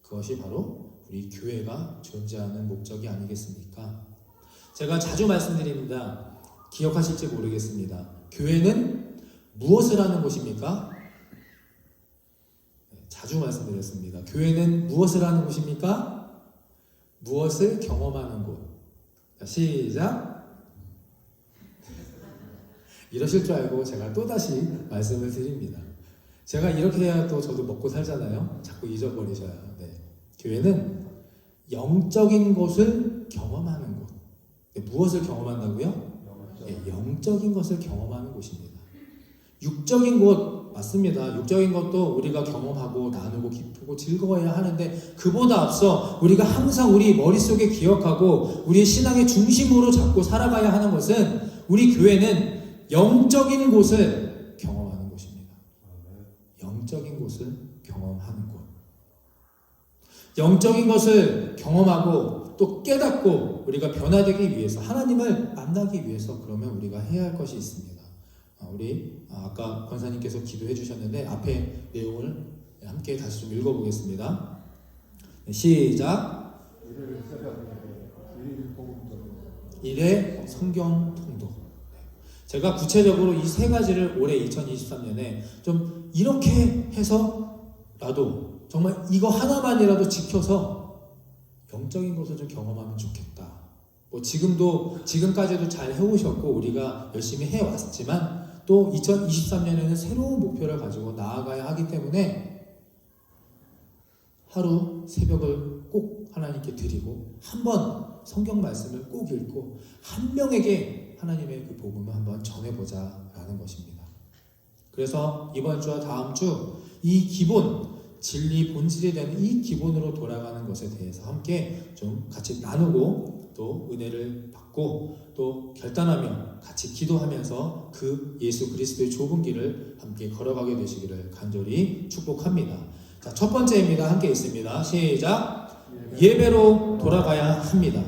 Speaker 2: 그것이 바로 우리 교회가 존재하는 목적이 아니겠습니까? 제가 자주 말씀드립니다. 기억하실지 모르겠습니다. 교회는 무엇을 하는 곳입니까? 자주 말씀드렸습니다. 교회는 무엇을 하는 곳입니까? 무엇을 경험하는 곳. 자, 시작. 이러실 줄 알고 제가 또다시 말씀을 드립니다. 제가 이렇게 해야 또 저도 먹고 살잖아요. 자꾸 잊어버리셔요. 네. 교회는 영적인 것을 경험하는 곳. 네, 무엇을 경험한다고요? 네, 영적인 것을 경험하는 곳입니다. 육적인 곳 맞습니다. 육적인 것도 우리가 경험하고 나누고 기쁘고 즐거워야 하는데 그보다 앞서 우리가 항상 우리 머릿속에 기억하고 우리의 신앙의 중심으로 잡고 살아가야 하는 것은 우리 교회는 영적인 곳을 경험하는 곳입니다. 영적인 곳을 경험하는 곳. 영적인 것을 경험하고 또 깨닫고 우리가 변화되기 위해서 하나님을 만나기 위해서 그러면 우리가 해야 할 것이 있습니다. 우리 아까 권사님께서 기도해 주셨는데 앞에 내용을 함께 다시 좀 읽어보겠습니다. 시작. 1회 성경 통독. 제가 구체적으로 이 세 가지를 올해 2023년에 좀 이렇게 해서라도 정말 이거 하나만이라도 지켜서 영적인 것을 좀 경험하면 좋겠다. 지금까지도 잘 해오셨고 우리가 열심히 해왔지만 또 2023년에는 새로운 목표를 가지고 나아가야 하기 때문에 하루 새벽을 꼭 하나님께 드리고 한 번 성경 말씀을 꼭 읽고 한 명에게 하나님의 그 복음을 한번 전해보자라는 것입니다. 그래서 이번 주와 다음 주 이 기본, 진리 본질이 되는 이 기본으로 돌아가는 것에 대해서 함께 좀 같이 나누고 또 은혜를 받고 또 결단하며 같이 기도하면서 그 예수 그리스도의 좁은 길을 함께 걸어가게 되시기를 간절히 축복합니다. 자, 첫 번째입니다. 함께 있습니다. 시작. 예배로 돌아가야 합니다.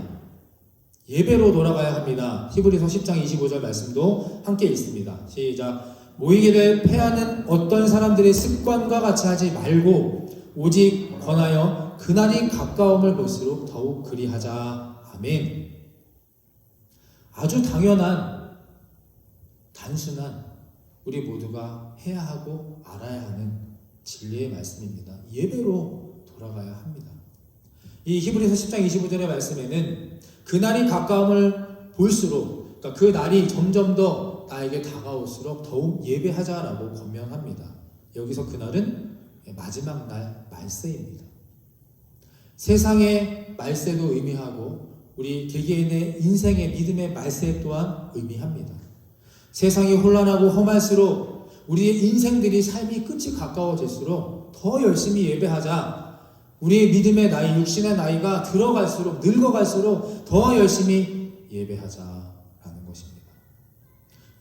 Speaker 2: 예배로 돌아가야 합니다. 히브리서 10장 25절 말씀도 함께 있습니다. 시작. 모이기를 패하는 어떤 사람들의 습관과 같이 하지 말고 오직 권하여 그날이 가까움을 볼수록 더욱 그리하자. 아멘. 아주 당연한, 단순한 우리 모두가 해야 하고 알아야 하는 진리의 말씀입니다. 예배로 돌아가야 합니다. 이 히브리서 10장 25절의 말씀에는 그날이 가까움을 볼수록, 그러니까 그 날이 점점 더 나에게 다가올수록 더욱 예배하자라고 권면합니다. 여기서 그날은 마지막 날 말세입니다. 세상의 말세도 의미하고 우리 개개인의 인생의 믿음의 말세 또한 의미합니다. 세상이 혼란하고 험할수록 우리의 인생들이 삶이 끝이 가까워질수록 더 열심히 예배하자. 우리의 믿음의 나이, 육신의 나이가 들어갈수록, 늙어갈수록 더 열심히 예배하자라는 것입니다.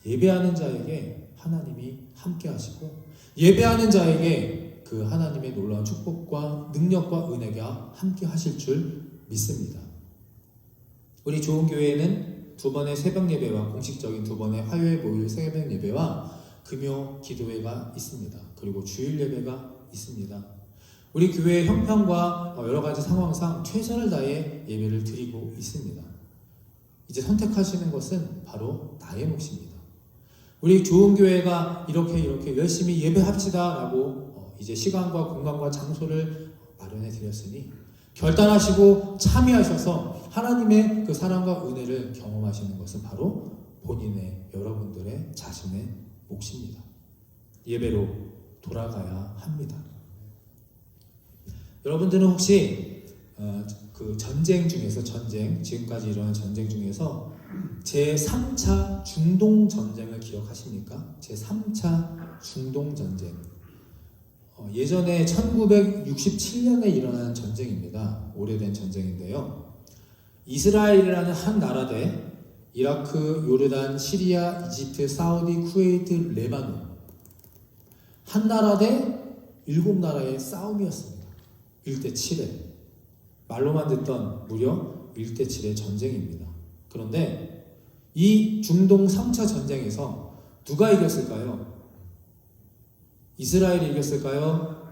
Speaker 2: 예배하는 자에게 하나님이 함께 하시고 예배하는 자에게 그 하나님의 놀라운 축복과 능력과 은혜가 함께 하실 줄 믿습니다. 우리 좋은 교회에는 두 번의 새벽 예배와 공식적인 두 번의 화요일 목요일 새벽 예배와 금요 기도회가 있습니다. 그리고 주일 예배가 있습니다. 우리 교회의 형편과 여러 가지 상황상 최선을 다해 예배를 드리고 있습니다. 이제 선택하시는 것은 바로 나의 몫입니다. 우리 좋은 교회가 이렇게 열심히 예배합시다라고 이제 시간과 공간과 장소를 마련해 드렸으니 결단하시고 참여하셔서 하나님의 그 사랑과 은혜를 경험하시는 것은 바로 본인의, 여러분들의 자신의 몫입니다. 예배로 돌아가야 합니다. 여러분들은 혹시 그 전쟁 중에서 지금까지 일어난 전쟁 중에서 제3차 중동전쟁을 기억하십니까? 제3차 중동전쟁. 예전에 1967년에 일어난 전쟁입니다. 오래된 전쟁인데요. 이스라엘이라는 한 나라 대 이라크, 요르단, 시리아, 이집트, 사우디, 쿠웨이트, 레바논 한 나라 대 7나라의 싸움이었습니다. 1대7에 말로만 듣던 무려 1대7의 전쟁입니다. 그런데 이 중동 3차 전쟁에서 누가 이겼을까요? 이스라엘이 이겼을까요?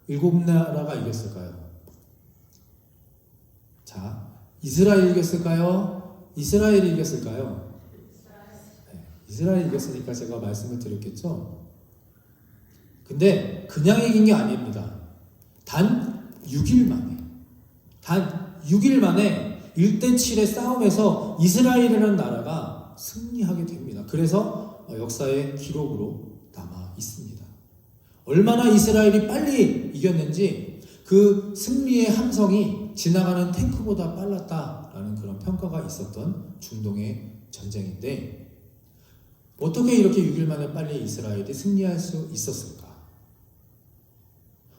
Speaker 2: 7나라가 이겼을까요? 자, 이스라엘이 이겼을까요? 이스라엘이 이겼을까요? 네, 이스라엘이 이겼으니까 제가 말씀을 드렸겠죠? 근데 그냥 이긴 게 아닙니다. 단 6일 만에 1대7의 싸움에서 이스라엘이라는 나라가 승리하게 됩니다. 그래서 역사의 기록으로 남아 있습니다. 얼마나 이스라엘이 빨리 이겼는지 그 승리의 함성이 지나가는 탱크보다 빨랐다라는 그런 평가가 있었던 중동의 전쟁인데 어떻게 이렇게 6일 만에 빨리 이스라엘이 승리할 수 있었을까?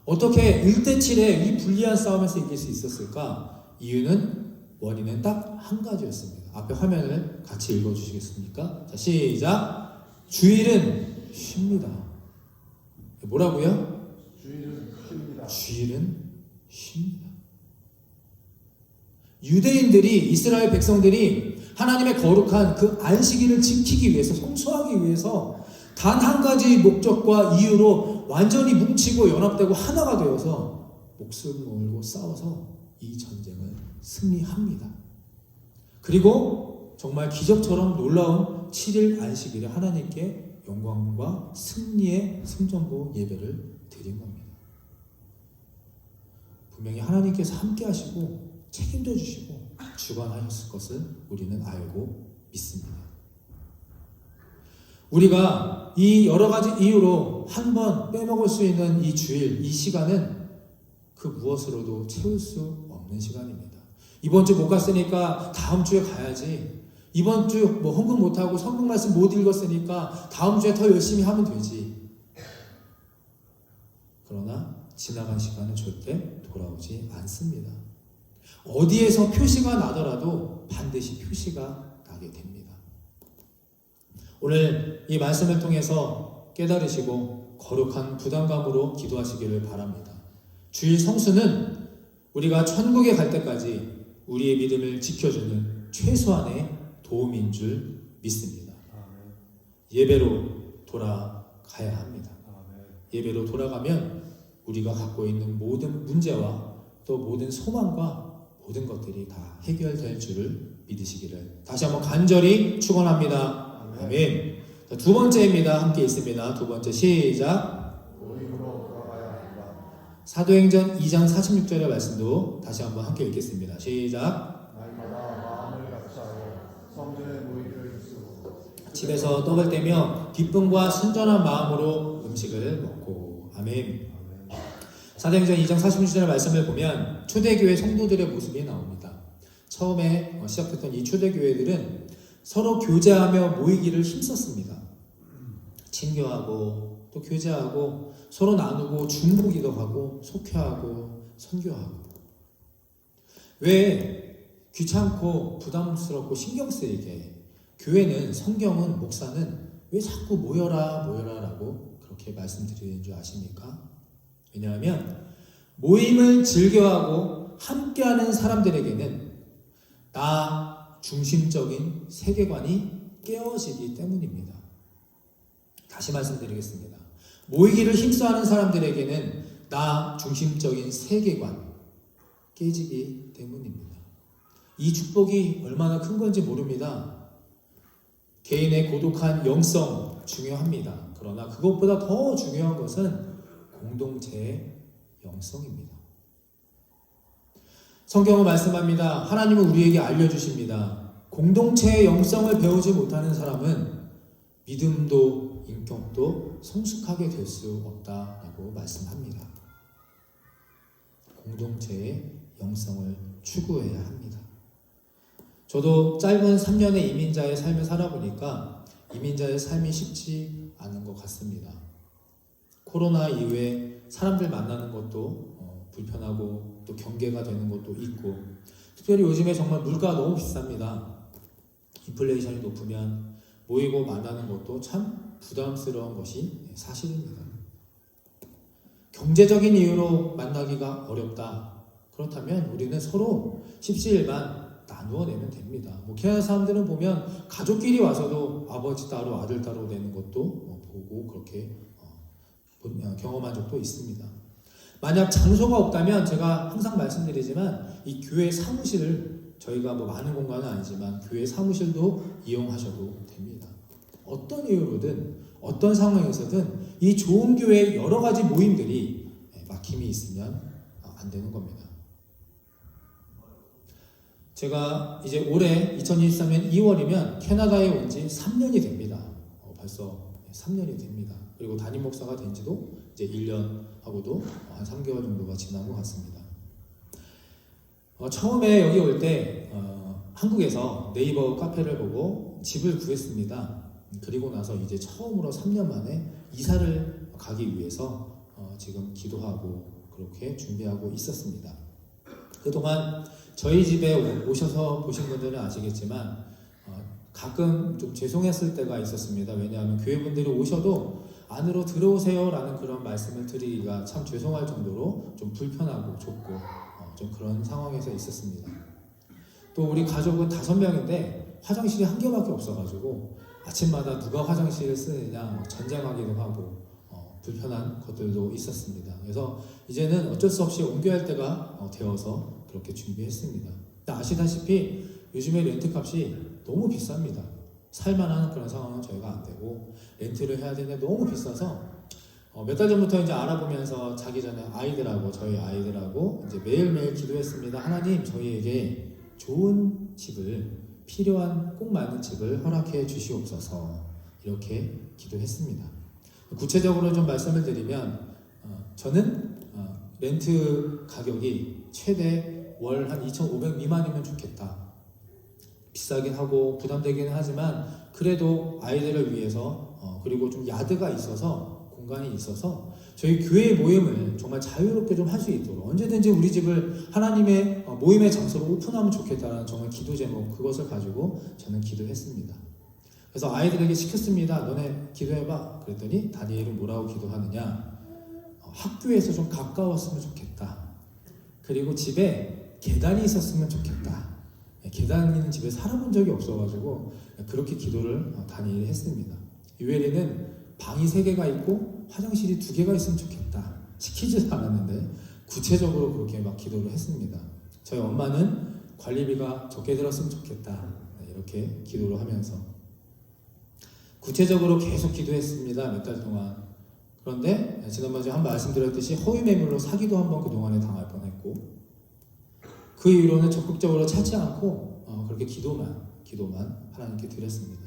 Speaker 2: 어떻게 1대7의 이 불리한 싸움에서 이길 수 있었을까? 원인은 딱 한 가지였습니다. 앞에 화면을 같이 읽어주시겠습니까? 자, 시작! 주일은 쉽니다. 뭐라고요? 주일은 쉽니다. 유대인들이, 이스라엘 백성들이 하나님의 거룩한 그 안식일을 지키기 위해서, 성수하기 위해서 단 한 가지 목적과 이유로 완전히 뭉치고 연합되고 하나가 되어서 목숨을 걸고 싸워서 이 전쟁을 승리합니다. 그리고 정말 기적처럼 놀라운 7일 안식일에 하나님께 영광과 승리의 승전보 예배를 드린 겁니다. 분명히 하나님께서 함께 하시고 책임져 주시고 주관하셨을 것을 우리는 알고 믿습니다. 우리가 이 여러 가지 이유로 한 번 빼먹을 수 있는 이 주일, 이 시간은 그 무엇으로도 채울 수 없는 시간입니다. 이번 주 못 갔으니까 다음 주에 가야지. 이번 주 뭐 헌금 못하고 성경 말씀 못 읽었으니까 다음 주에 더 열심히 하면 되지. 그러나 지나간 시간은 절대 돌아오지 않습니다. 어디에서 표시가 나더라도 반드시 표시가 나게 됩니다. 오늘 이 말씀을 통해서 깨달으시고 거룩한 부담감으로 기도하시기를 바랍니다. 주일 성수는 우리가 천국에 갈 때까지 우리의 믿음을 지켜주는 최소한의 도움인 줄 믿습니다. 예배로 돌아가야 합니다. 예배로 돌아가면 우리가 갖고 있는 모든 문제와 또 모든 소망과 모든 것들이 다 해결될 줄을 믿으시기를 다시 한번 간절히 축원합니다. 아멘. 자, 두 번째입니다. 함께 있습니다. 두 번째 시작. 사도행전 2장 46절의 말씀도 다시 한번 함께 읽겠습니다. 시작.
Speaker 5: 날마다 마음을 같이하여 성전에 모이기를 힘쓰고
Speaker 2: 집에서 떡을 떼며 기쁨과 순전한 마음으로 음식을 먹고. 아멘. 사도행전 2장 46절의 말씀을 보면 초대교회 성도들의 모습이 나옵니다. 처음에 시작했던 이 초대교회들은 서로 교제하며 모이기를 힘썼습니다. 친교하고 또 교제하고 서로 나누고 중보기도 하고 속회하고 선교하고. 왜 귀찮고 부담스럽고 신경 쓰이게 교회는 성경은 목사는 왜 자꾸 모여라 모여라라고 그렇게 말씀드리는 줄 아십니까? 왜냐하면 모임을 즐겨하고 함께하는 사람들에게는 나 중심적인 세계관이 깨어지기 때문입니다. 다시 말씀드리겠습니다. 모이기를 힘써하는 사람들에게는 나 중심적인 세계관 깨지기 때문입니다. 이 축복이 얼마나 큰 건지 모릅니다. 개인의 고독한 영성 중요합니다. 그러나 그것보다 더 중요한 것은 공동체의 영성입니다. 성경은 말씀합니다. 하나님은 우리에게 알려주십니다. 공동체의 영성을 배우지 못하는 사람은 믿음도 인격도 성숙하게 될 수 없다라고 말씀합니다. 공동체의 영성을 추구해야 합니다. 저도 짧은 3년의 이민자의 삶을 살아보니까 이민자의 삶이 쉽지 않은 것 같습니다. 코로나 이후에 사람들 만나는 것도 불편하고 또 경계가 되는 것도 있고, 특별히 요즘에 정말 물가가 너무 비쌉니다. 인플레이션이 높으면 모이고 만나는 것도 참 부담스러운 것이 사실입니다. 경제적인 이유로 만나기가 어렵다. 그렇다면 우리는 서로 십시일반 나누어 내면 됩니다. 캐나다 사람들은 보면 가족끼리 와서도 아버지 따로 아들 따로 내는 것도 보고 그렇게 경험한 적도 있습니다. 만약 장소가 없다면 제가 항상 말씀드리지만 이 교회 사무실을 저희가 많은 공간은 아니지만 교회 사무실도 이용하셔도 됩니다. 어떤 이유로든 어떤 상황에서든 이 좋은 교회의 여러 가지 모임들이 막힘이 있으면 안 되는 겁니다. 제가 이제 올해 2023년 2월이면 캐나다에 온 지 3년이 됩니다. 벌써 3년이 됩니다. 그리고 담임 목사가 된 지도 이제 1년하고도 한 3개월 정도가 지난 것 같습니다. 처음에 여기 올 때 한국에서 네이버 카페를 보고 집을 구했습니다. 그리고 나서 이제 처음으로 3년 만에 이사를 가기 위해서 지금 기도하고 그렇게 준비하고 있었습니다. 그동안 저희 집에 오셔서 보신 분들은 아시겠지만 가끔 좀 죄송했을 때가 있었습니다. 왜냐하면 교회분들이 오셔도 안으로 들어오세요 라는 그런 말씀을 드리기가 참 죄송할 정도로 좀 불편하고 좁고 좀 그런 상황에서 있었습니다. 또 우리 가족은 5명인데 화장실이 한 개밖에 없어가지고 아침마다 누가 화장실을 쓰느냐 전쟁하기도 하고 불편한 것들도 있었습니다. 그래서 이제는 어쩔 수 없이 옮겨야 할 때가 되어서 그렇게 준비했습니다. 아시다시피 요즘에 렌트값이 너무 비쌉니다. 살만한 그런 상황은 저희가 안 되고 렌트를 해야 되는데 너무 비싸서 몇 달 전부터 이제 알아보면서 자기 전에 저희 아이들하고 이제 매일매일 기도했습니다. 하나님, 저희에게 좋은 집을, 필요한 꼭 맞는 집을 허락해 주시옵소서 이렇게 기도했습니다. 구체적으로 좀 말씀을 드리면 저는 렌트 가격이 최대 월 한 2,500 미만이면 좋겠다. 비싸긴 하고 부담되긴 하지만 그래도 아이들을 위해서 그리고 좀 야드가 있어서 공간이 있어서 저희 교회 모임을 정말 자유롭게 좀 할 수 있도록 언제든지 우리 집을 하나님의 모임의 장소로 오픈하면 좋겠다라는 정말 기도 제목 그것을 가지고 저는 기도했습니다. 그래서 아이들에게 시켰습니다. 너네 기도해봐. 그랬더니 다니엘은 뭐라고 기도하느냐? 학교에서 좀 가까웠으면 좋겠다. 그리고 집에 계단이 있었으면 좋겠다. 계단 있는 집에 살아본 적이 없어가지고 그렇게 기도를 다니엘이 했습니다. 유엘이는 방이 3개가 있고 화장실이 2개가 있으면 좋겠다. 시키지도 않았는데 구체적으로 그렇게 막 기도를 했습니다. 저희 엄마는 관리비가 적게 들었으면 좋겠다. 이렇게 기도를 하면서 구체적으로 계속 기도했습니다. 몇 달 동안. 그런데 지난번에 한 말씀드렸듯이 허위 매물로 사기도 한번 그동안에 당할 뻔했고 그 이후로는 적극적으로 찾지 않고 그렇게 기도만 하나님께 드렸습니다.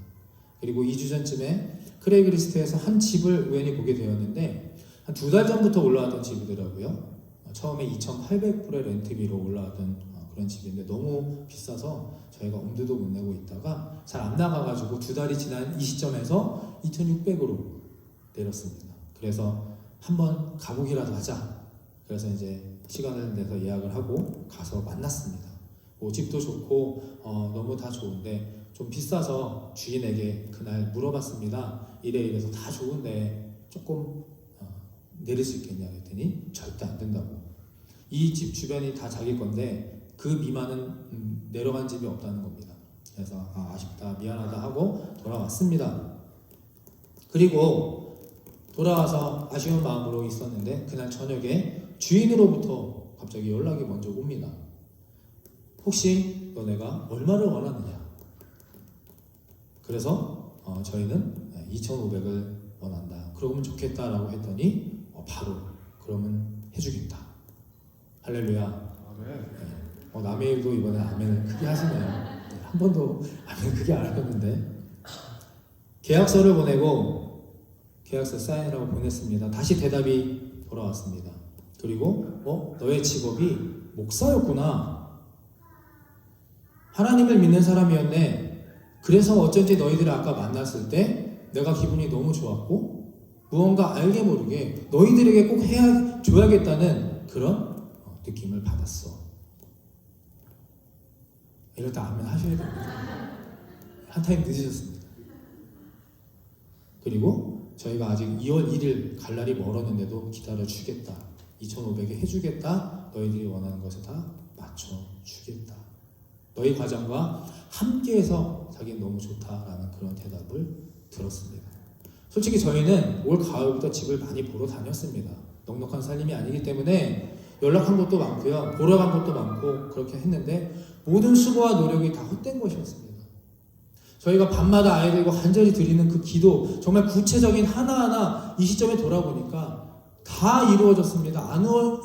Speaker 2: 그리고 2주 전쯤에 크레이그리스트에서 한 집을 우연히 보게 되었는데 한 2달 전부터 올라왔던 집이더라고요. 처음에 2,800불의 렌트비로 올라왔던 그런 집인데 너무 비싸서 저희가 엄두도 못 내고 있다가 잘 안 나가가지고 2달이 지난 이 시점에서 2,600으로 내렸습니다. 그래서 한번 가보기라도 하자. 그래서 이제 시간을 내서 예약을 하고 가서 만났습니다. 뭐 집도 좋고 너무 다 좋은데 좀 비싸서 주인에게 그날 물어봤습니다. 이래서 다 좋은데 조금 내릴 수 있겠냐 했더니 절대 안 된다고. 이 집 주변이 다 자기 건데 그 미만은 내려간 집이 없다는 겁니다. 그래서 아쉽다 미안하다 하고 돌아왔습니다. 그리고 돌아와서 아쉬운 마음으로 있었는데 그날 저녁에 주인으로부터 갑자기 연락이 먼저 옵니다. 혹시 너네가 얼마를 원하느냐? 그래서 저희는 2,500을 원한다. 그러면 좋겠다라고 했더니 바로 그러면 해주겠다. 할렐루야.
Speaker 5: 아멘.
Speaker 2: 남의 일도 이번에 아멘을 크게 하시네요. 한 번도 아멘 크게 안 하셨는데 계약서를 보내고 계약서 사인이라고 보냈습니다. 다시 대답이 돌아왔습니다. 그리고 너의 직업이 목사였구나. 하나님을 믿는 사람이었네. 그래서 어쩐지 너희들을 아까 만났을 때 내가 기분이 너무 좋았고 무언가 알게 모르게 너희들에게 꼭 줘야겠다는 그런 느낌을 받았어. 이럴 때 아멘 하셔야 됩니다. 한 타임 늦으셨습니다. 그리고 저희가 아직 2월 1일 갈 날이 멀었는데도 기다려주겠다. 2,500에 해주겠다. 너희들이 원하는 것에 다 맞춰주겠다. 너희 과장과 함께해서 자기는 너무 좋다라는 그런 대답을 들었습니다. 솔직히 저희는 올 가을부터 집을 많이 보러 다녔습니다. 넉넉한 살림이 아니기 때문에 연락한 것도 많고요. 보러 간 것도 많고 그렇게 했는데 모든 수고와 노력이 다 헛된 것이었습니다. 저희가 밤마다 아이들과 간절히 드리는 그 기도 정말 구체적인 하나하나 이 시점에 돌아보니까 다 이루어졌습니다.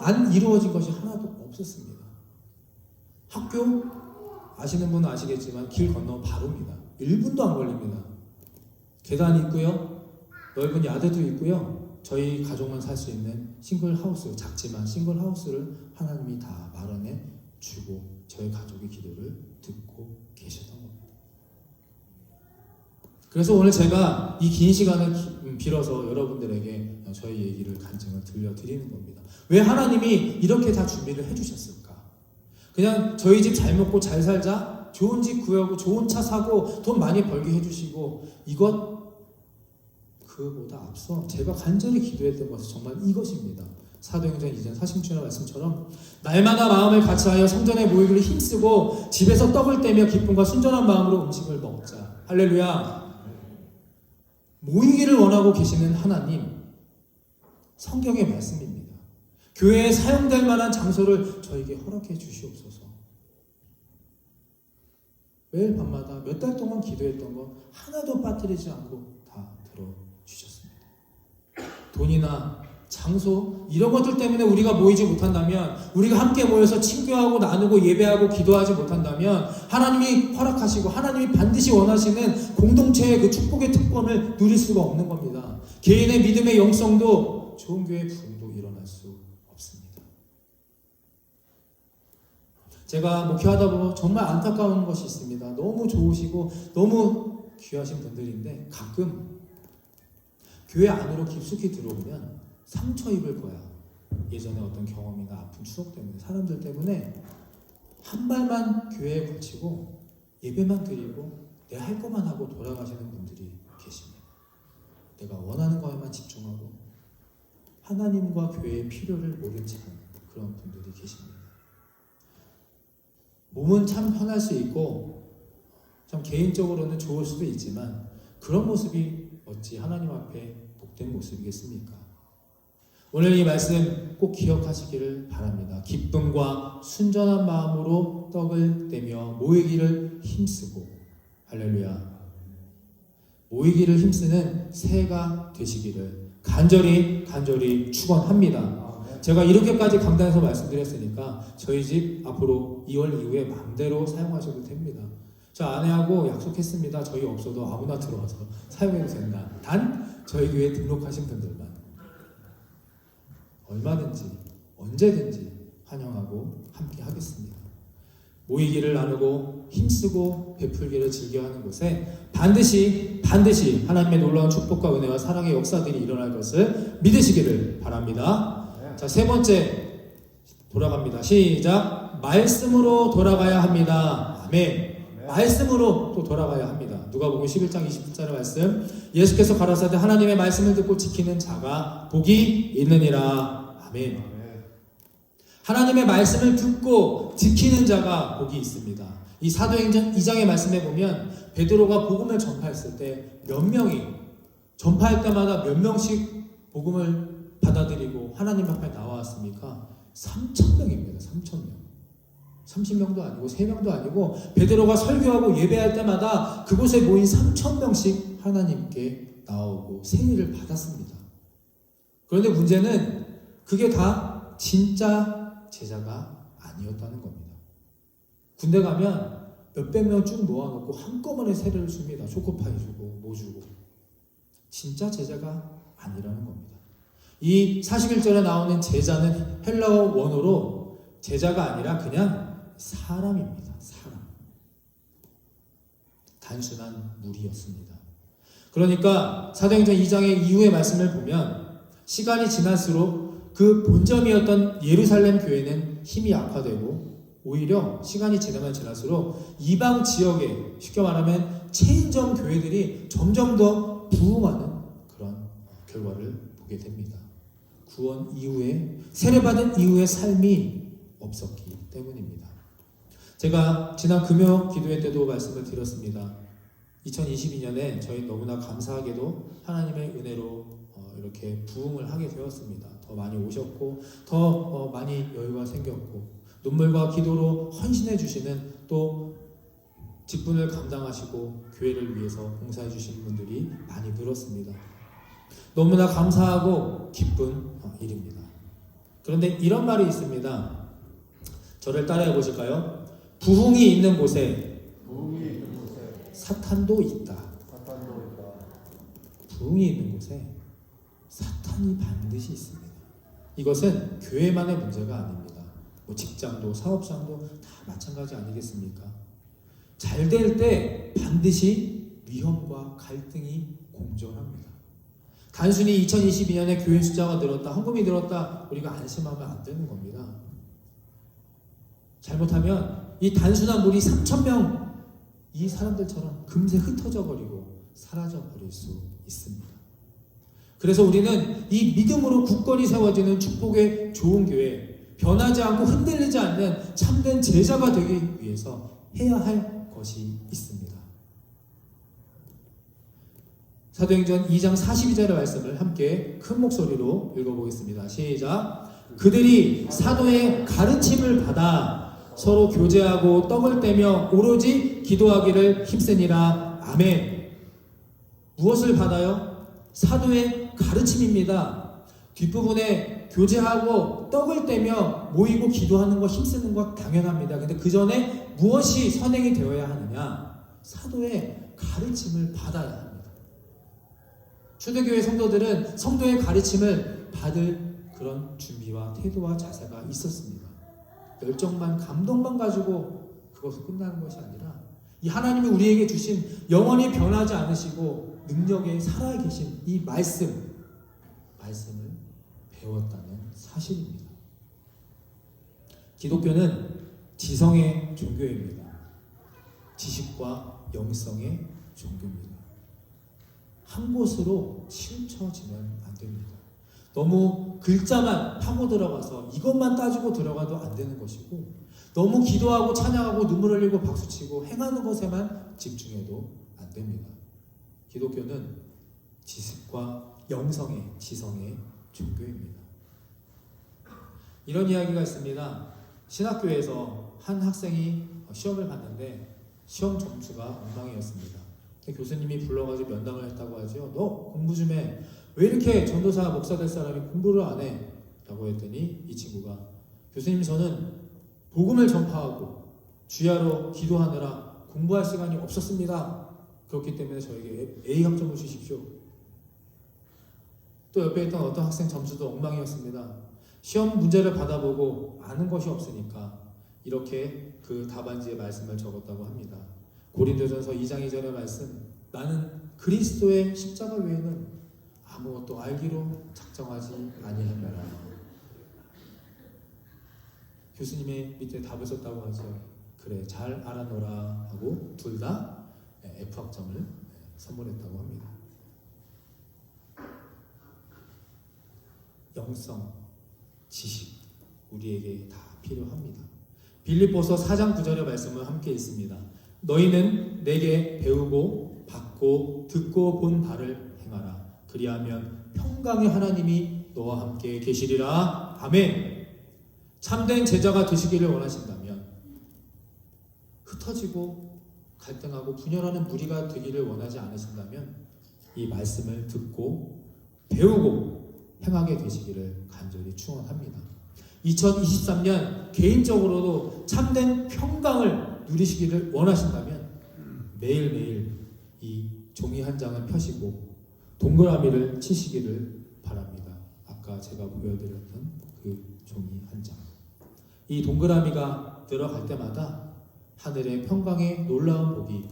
Speaker 2: 안 이루어진 것이 하나도 없었습니다. 학교 아시는 분은 아시겠지만 길 건너 바로입니다. 1분도 안 걸립니다. 계단이 있고요. 넓은 야대도 있고요. 저희 가족만 살 수 있는 싱글하우스, 작지만 싱글하우스를 하나님이 다 마련해 주고 저희 가족의 기도를 듣고 계셨던 겁니다. 그래서 오늘 제가 이 긴 시간을 빌어서 여러분들에게 저희 얘기를 간증을 들려드리는 겁니다. 왜 하나님이 이렇게 다 준비를 해주셨을까? 그냥 저희 집 잘 먹고 잘 살자, 좋은 집 구하고 좋은 차 사고 돈 많이 벌게 해주시고 그보다 앞서 제가 간절히 기도했던 것은 정말 이것입니다. 사도행전 2장 40절의 말씀처럼 날마다 마음을 같이하여 성전에 모이기를 힘쓰고 집에서 떡을 떼며 기쁨과 순전한 마음으로 음식을 먹자. 할렐루야. 모이기를 원하고 계시는 하나님, 성경의 말씀입니다. 교회에 사용될 만한 장소를 저에게 허락해 주시옵소서. 매일 밤마다 몇 달 동안 기도했던 거 하나도 빠뜨리지 않고 다 들어주셨습니다. 돈이나 장소 이런 것들 때문에 우리가 모이지 못한다면, 우리가 함께 모여서 친교하고 나누고 예배하고 기도하지 못한다면 하나님이 허락하시고 하나님이 반드시 원하시는 공동체의 그 축복의 특권을 누릴 수가 없는 겁니다. 개인의 믿음의 영성도 좋은 교회의 부흥도 일어날 수 없습니다. 제가 목회하다 보면 정말 안타까운 것이 있습니다. 너무 좋으시고 너무 귀하신 분들인데 가끔 교회 안으로 깊숙이 들어오면 상처 입을 거야. 예전에 어떤 경험이나 아픈 추억 때문에, 사람들 때문에 한 발만 교회에 걸치고 예배만 드리고 내 할 것만 하고 돌아가시는 분들이 계십니다. 내가 원하는 것에만 집중하고 하나님과 교회의 필요를 모른 채 그런 분들이 계십니다. 몸은 참 편할 수 있고 참 개인적으로는 좋을 수도 있지만 그런 모습이 어찌 하나님 앞에 복된 모습이겠습니까? 오늘 이 말씀 꼭 기억하시기를 바랍니다. 기쁨과 순전한 마음으로 떡을 떼며 모이기를 힘쓰고, 할렐루야, 모이기를 힘쓰는 새해가 되시기를 간절히 축원합니다. 제가 이렇게까지 강단에서 말씀드렸으니까 저희 집 앞으로 2월 이후에 마음대로 사용하셔도 됩니다. 저 아내하고 약속했습니다. 저희 없어도 아무나 들어와서 사용해도 된다. 단 저희 교회에 등록하신 분들만. 얼마든지 언제든지 환영하고 함께 하겠습니다. 모이기를 나누고 힘쓰고 베풀기를 즐겨하는 곳에 반드시 하나님의 놀라운 축복과 은혜와 사랑의 역사들이 일어날 것을 믿으시기를 바랍니다. 자, 세 번째 돌아갑니다. 시작. 말씀으로 돌아가야 합니다. 아멘. 말씀으로 또 돌아가야 합니다. 누가복음 11장 20절의 말씀, 예수께서 가라사대 하나님의 말씀을 듣고 지키는 자가 복이 있느니라. 아멘. 하나님의 말씀을 듣고 지키는 자가 복이 있습니다. 이 사도행전 2장의 말씀에 보면 베드로가 복음을 전파했을 때 몇 명이, 전파할 때마다 몇 명씩 복음을 받아들이고 하나님 앞에 나왔습니까? 3,000명입니다. 3,000명. 30명도 아니고 3명도 아니고 베드로가 설교하고 예배할 때마다 그곳에 모인 3,000명씩 하나님께 나오고 세례를 받았습니다. 그런데 문제는 그게 다 진짜 제자가 아니었다는 겁니다. 군대 가면 몇백 명 쭉 모아놓고 한꺼번에 세례를 줍니다. 초코파이 주고 뭐 주고. 진짜 제자가 아니라는 겁니다. 이 41절에 나오는 제자는 헬라어 원어로 제자가 아니라 그냥 사람입니다. 사람. 단순한 무리였습니다. 그러니까 사도행전 2장의 이후의 말씀을 보면 시간이 지날수록 그 본점이었던 예루살렘 교회는 힘이 약화되고 오히려 시간이 지나면 지날수록 이방 지역에, 쉽게 말하면 체인점 교회들이 점점 더 부흥하는 그런 결과를 보게 됩니다. 구원 이후에, 세례받은 이후의 삶이 없었기 때문입니다. 제가 지난 금요 기도회 때도 말씀을 드렸습니다. 2022년에 저희 너무나 감사하게도 하나님의 은혜로 이렇게 부흥을 하게 되었습니다. 더 많이 오셨고 더 많이 여유가 생겼고 눈물과 기도로 헌신해 주시는, 또 직분을 감당하시고 교회를 위해서 봉사해 주신 분들이 많이 늘었습니다. 너무나 감사하고 기쁜 일입니다. 그런데 이런 말이 있습니다. 저를 따라해 보실까요? 부흥이 있는 곳에 사탄도 있다. 부흥이 있는 곳에 사탄이 반드시 있습니다. 이것은 교회만의 문제가 아닙니다. 뭐 직장도 사업장도 다 마찬가지 아니겠습니까? 잘 될 때 반드시 위험과 갈등이 공존합니다. 단순히 2022년에 교인 숫자가 늘었다, 헌금이 늘었다, 우리가 안심하면 안 되는 겁니다. 잘못하면 이 단순한 무리 3,000명, 이 사람들처럼 금세 흩어져 버리고 사라져 버릴 수 있습니다. 그래서 우리는 이 믿음으로 굳건히 세워지는 축복의 좋은 교회, 변하지 않고 흔들리지 않는 참된 제자가 되기 위해서 해야 할 것이 있습니다. 사도행전 2장 42절의 말씀을 함께 큰 목소리로 읽어보겠습니다. 시작. 그들이 사도의 가르침을 받아 서로 교제하고 떡을 떼며 오로지 기도하기를 힘쓰니라. 아멘. 무엇을 받아요? 사도의 가르침입니다. 뒷부분에 교제하고 떡을 떼며 모이고 기도하는 것, 힘쓰는 것 당연합니다. 근데 그 전에 무엇이 선행이 되어야 하느냐? 사도의 가르침을 받아야 합니다. 초대교회 성도들은 성도의 가르침을 받을 그런 준비와 태도와 자세가 있었습니다. 열정만, 감동만 가지고 그것을 끝나는 것이 아니라 이 하나님이 우리에게 주신 영원히 변하지 않으시고 능력에 살아계신 이 말씀을 배웠다는 사실입니다. 기독교는 지성의 종교입니다. 지식과 영성의 종교입니다. 한 곳으로 치우쳐지면 안 됩니다. 너무 글자만 파고 들어가서 이것만 따지고 들어가도 안 되는 것이고, 너무 기도하고 찬양하고 눈물 흘리고 박수치고 행하는 것에만 집중해도 안 됩니다. 기독교는 지식과 영성의, 지성의 종교입니다. 이런 이야기가 있습니다. 신학교에서 한 학생이 시험을 봤는데 시험 점수가 엉망이었습니다. 교수님이 불러가지고 면담을 했다고 하죠. 너 공부 좀 해. 왜 이렇게 전도사 목사 될 사람이 공부를 안 해? 라고 했더니 이 친구가, 교수님, 저는 복음을 전파하고 주야로 기도하느라 공부할 시간이 없었습니다. 그렇기 때문에 저에게 A 학점을 주십시오. 또 옆에 있던 어떤 학생 점수도 엉망이었습니다. 시험 문제를 받아보고 아는 것이 없으니까 이렇게 그 답안지에 말씀을 적었다고 합니다. 고린도전서 2장 2절의 말씀, 나는 그리스도의 십자가 외에는 아무것도 알기로 작정하지 아니하노라. 교수님의 밑에 답을 썼다고 하죠. 그래, 잘 알아놓으라 하고 둘 다 F학점을 선물했다고 합니다. 영성, 지식, 우리에게 다 필요합니다. 빌립보서 4장 9절의 말씀을 함께 읽습니다. 너희는 내게 배우고 받고 듣고 본 바를 행하라. 그리하면 평강의 하나님이 너와 함께 계시리라. 아멘. 참된 제자가 되시기를 원하신다면, 흩어지고 갈등하고 분열하는 무리가 되기를 원하지 않으신다면 이 말씀을 듣고 배우고 행하게 되시기를 간절히 축원합니다. 2023년 개인적으로도 참된 평강을 누리시기를 원하신다면 매일매일 이 종이 한 장을 펴시고 동그라미를 치시기를 바랍니다. 아까 제가 보여드렸던 그 종이 한 장. 이 동그라미가 늘어갈 때마다 하늘의 평강의 놀라운 복이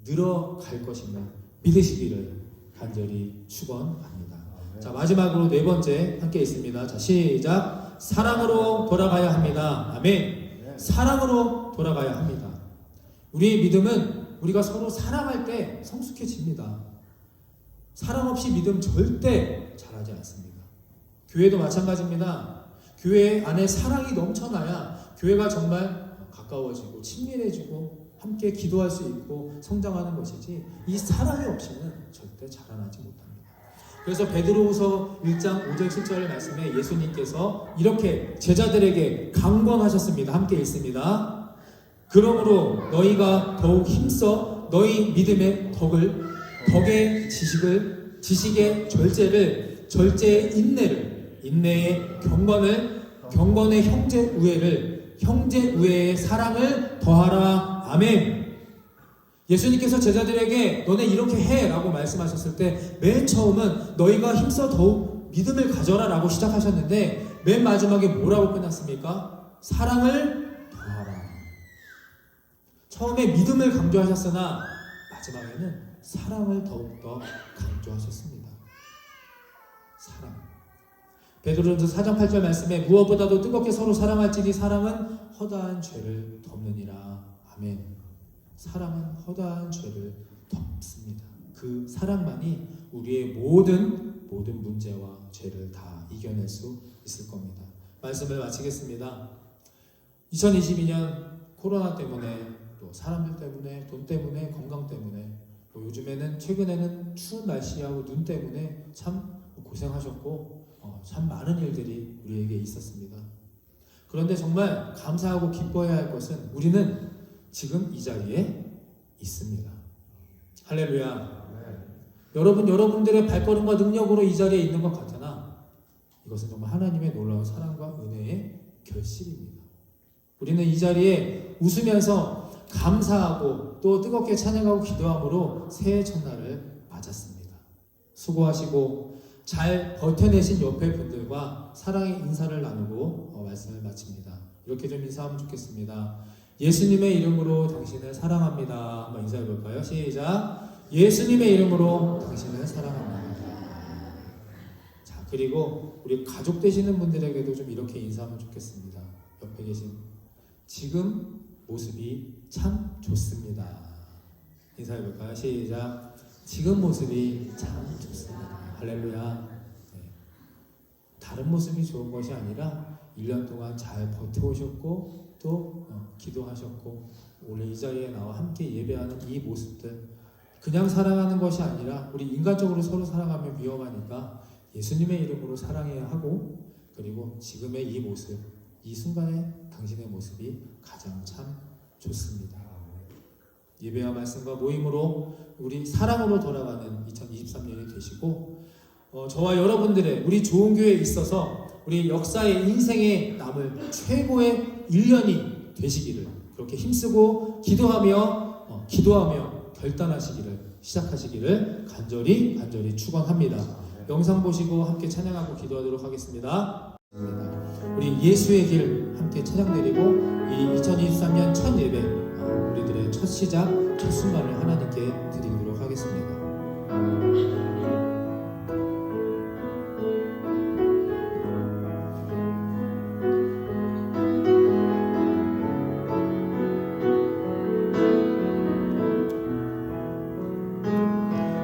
Speaker 2: 늘어갈 것임을 믿으시기를 간절히 축원합니다. 자, 마지막으로 네 번째 함께 있습니다. 자, 시작. 사랑으로 돌아가야 합니다. 아멘. 사랑으로 돌아가야 합니다. 우리의 믿음은 우리가 서로 사랑할 때 성숙해집니다. 사랑 없이 믿음 절대 잘하지 않습니다. 교회도 마찬가지입니다. 교회 안에 사랑이 넘쳐나야 교회가 정말 가까워지고 친밀해지고 함께 기도할 수 있고 성장하는 것이지, 이 사랑이 없이는 절대 자라나지 못합니다. 그래서 베드로후서 1장 5절 7절 말씀에 예수님께서 이렇게 제자들에게 강권하셨습니다. 함께 읽습니다. 그러므로 너희가 더욱 힘써 너희 믿음의 덕의 지식을, 지식의 절제를, 절제의 인내를, 인내의 경건의 형제 우애를, 형제 우애의 사랑을 더하라. 아멘. 예수님께서 제자들에게 너네 이렇게 해 라고 말씀하셨을 때 맨 처음은 너희가 힘써 더욱 믿음을 가져라 라고 시작하셨는데 맨 마지막에 뭐라고 끝났습니까? 사랑을 더하라. 처음에 믿음을 강조하셨으나 마지막에는 사랑을 더욱더 강조하셨습니다. 사랑. 베드로전서 4장 8절 말씀에 무엇보다도 뜨겁게 서로 사랑할지니 사랑은 허다한 죄를 덮느니라. 아멘. 사랑은 허다한 죄를 덮습니다. 그 사랑만이 우리의 모든 문제와 죄를 다 이겨낼 수 있을 겁니다. 말씀을 마치겠습니다. 2022년 코로나 때문에, 또 사람들 때문에, 돈 때문에, 건강 때문에, 또 요즘에는 최근에는 추운 날씨하고 눈 때문에 참 고생하셨고 참 많은 일들이 우리에게 있었습니다. 그런데 정말 감사하고 기뻐해야 할 것은 우리는 지금 이 자리에 있습니다. 할렐루야. 여러분들의 발걸음과 능력으로 이 자리에 있는 것 같으나 이것은 정말 하나님의 놀라운 사랑과 은혜의 결실입니다. 우리는 이 자리에 웃으면서 감사하고 또 뜨겁게 찬양하고 기도함으로 새해 첫날을 맞았습니다. 수고하시고 잘 버텨내신 옆에 분들과 사랑의 인사를 나누고 말씀을 마칩니다. 이렇게 좀 인사하면 좋겠습니다. 예수님의 이름으로 당신을 사랑합니다. 한번 인사해 볼까요? 시작. 예수님의 이름으로 당신을 사랑합니다. 자, 그리고 우리 가족 되시는 분들에게도 좀 이렇게 인사하면 좋겠습니다. 옆에 계신 지금 모습이 참 좋습니다. 인사해 볼까요? 시작. 지금 모습이 참 좋습니다. 할렐루야. 네. 다른 모습이 좋은 것이 아니라 1년 동안 잘 버텨오셨고 또 기도하셨고 오늘 이 자리에 나와 함께 예배하는 이 모습들, 그냥 사랑하는 것이 아니라 우리 인간적으로 서로 사랑하면 위험하니까 예수님의 이름으로 사랑해야 하고, 그리고 지금의 이 모습, 이 순간의 당신의 모습이 가장 참 좋습니다. 예배와 말씀과 모임으로 우리 사랑으로 돌아가는 2023년이 되시고, 저와 여러분들의 우리 좋은 교회에 있어서 우리 역사의 인생에 남을 최고의 1년이 되시기를, 그렇게 힘쓰고 기도하며 결단하시기를, 시작하시기를 간절히 축원합니다. 영상 보시고 함께 찬양하고 기도하도록 하겠습니다. 우리 예수의 길 함께 찬양드리고 이 2023년 첫 예배, 우리들의 첫 시작, 첫 순간을 하나님께 드리도록 하겠습니다.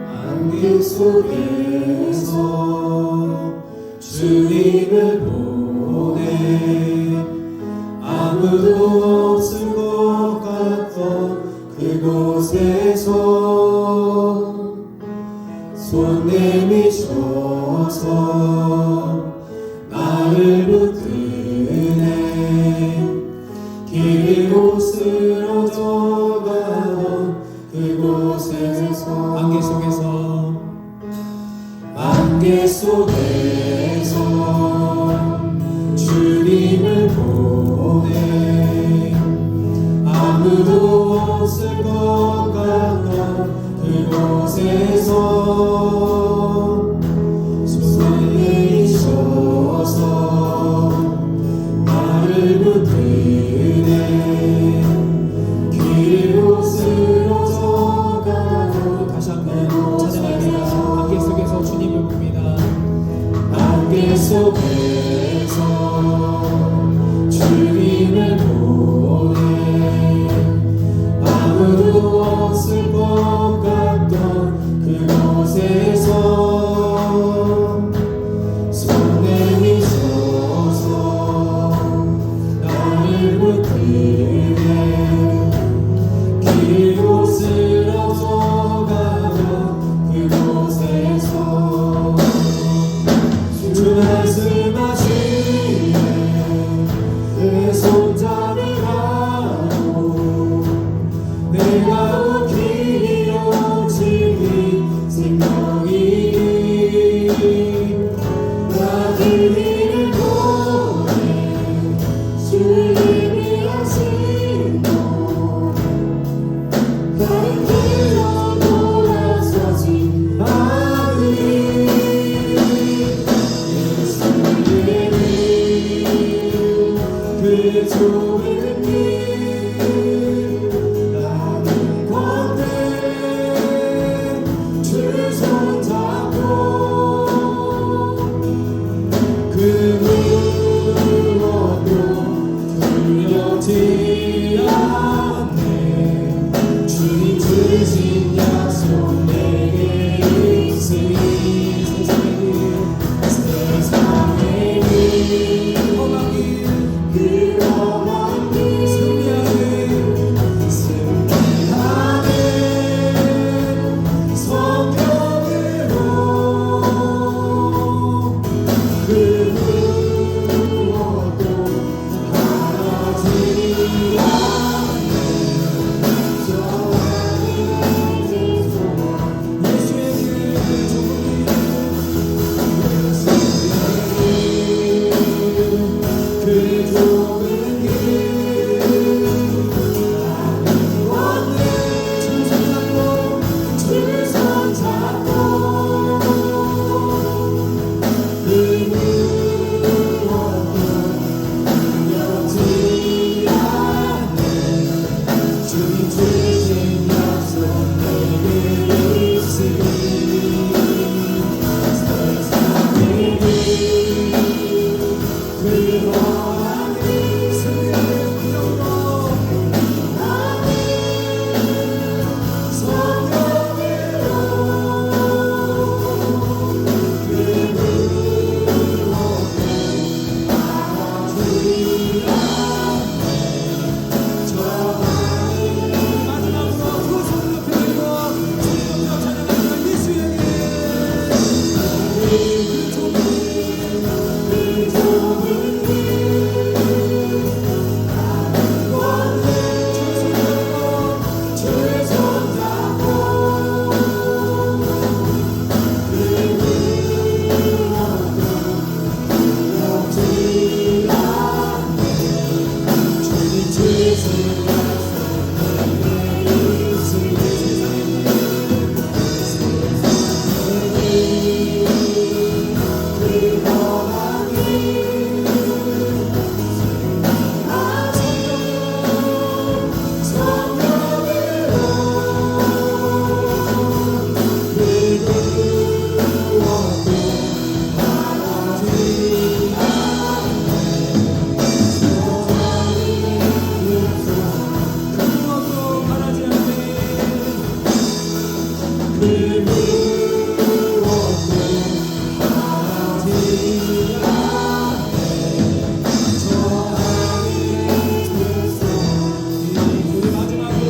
Speaker 3: 안개 속에서 주님을 보내 아무도 없을 것 같던 그곳에서 손 내미셔서 나를 붙드네 길고 쓰러져가던 그곳에서 안개 속에서 주님을 보내 아무도 없을 것 같던 그곳에서 손 내미셔서 나를 붙드네 길고 쓰러져가던
Speaker 2: 다시 한번 찬양합니다. 안개 속에서 주님을 봅니다.
Speaker 3: 안개 속에서 주님을 보내 아무도 없을 것 같던 그곳에서 손 내미셔서 나를 붙드네 길고 쓰러져가던 그곳에서 주 말씀하시네 내 손잡으라고 내가 온 길이요 진리 생명의
Speaker 2: 우리 마지막으로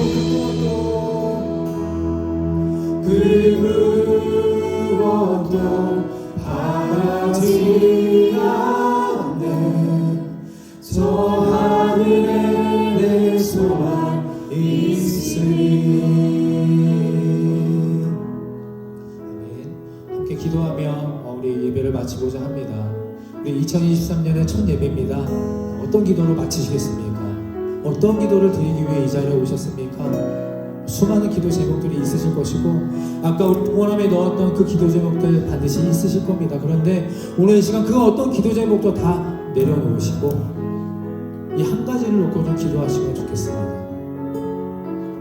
Speaker 2: 그 무엇도 바라지 않네. 저 하늘에 내 소망 있으리. 아멘. 함께 기도하며 우리 예배를 마치고자 합니다. 우리 2023년의 첫 예배입니다. 어떤 기도로 마치시겠습니까? 어떤 기도를 드리기 위해 이 자리에 오셨습니까? 수많은 기도 제목들이 있으실 것이고 아까 우리 동원함에 넣었던 그 기도 제목들 반드시 있으실 겁니다. 그런데 오늘 이 시간 그 어떤 기도 제목도 다 내려놓으시고 이 한 가지를 놓고 좀 기도하시면 좋겠습니다.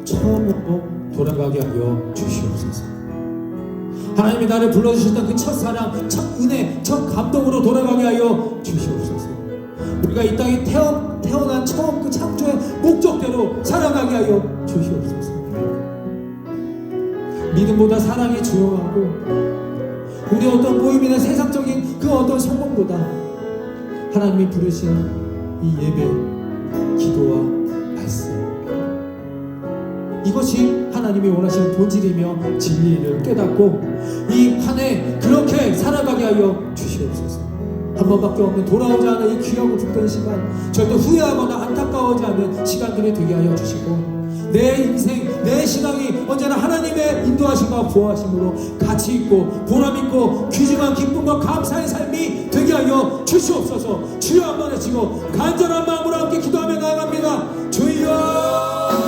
Speaker 2: 처음으로 돌아가게 하여 주시옵소서. 하나님이 나를 불러주셨던 그 첫사랑, 첫 은혜, 첫 감동으로 돌아가게 하여 주시옵소서. 우리가 이 땅에 태어난 처음 그 창조의 목적대로 살아가게 하여 주시옵소서. 믿음보다 사랑이 중요하고 우리 어떤 모임이나 세상적인 그 어떤 성공보다 하나님이 부르신 이 예배, 기도와 말씀, 이것이 하나님이 원하시는 본질이며 진리를 깨닫고 이 한 해 그렇게 살아가게 하여 주시옵소서. 한 번밖에 없는 돌아오지 않은 이 귀하고 복된 시간, 절대 후회하거나 안타까워하지 않는 시간들이 되게 하여 주시고 내 인생, 내 신앙이 언제나 하나님의 인도하심과 보호하심으로 가치 있고 보람 있고 귀중한 기쁨과 감사의 삶이 되게 하여 주시옵소서. 주여 한번 외치고 간절한 마음으로 함께 기도하며 나아갑니다. 주여!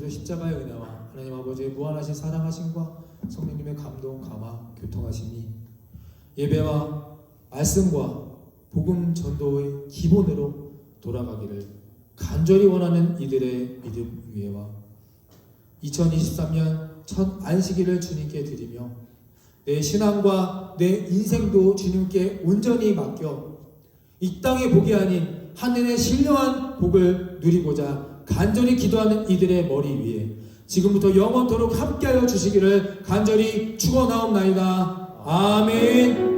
Speaker 2: 십자가의 은혜와 하나님 아버지의 무한하신 사랑하심과 성령님의 감동, 감화, 교통하심이 예배와 말씀과 복음 전도의 기본으로 돌아가기를 간절히 원하는 이들의 믿음 위에와 2023년 첫 안식일을 주님께 드리며 내 신앙과 내 인생도 주님께 온전히 맡겨 이 땅의 복이 아닌 하늘의 신령한 복을 누리고자 간절히 기도하는 이들의 머리 위에 지금부터 영원토록 함께하여 주시기를 간절히 축원하옵나이다. 아멘.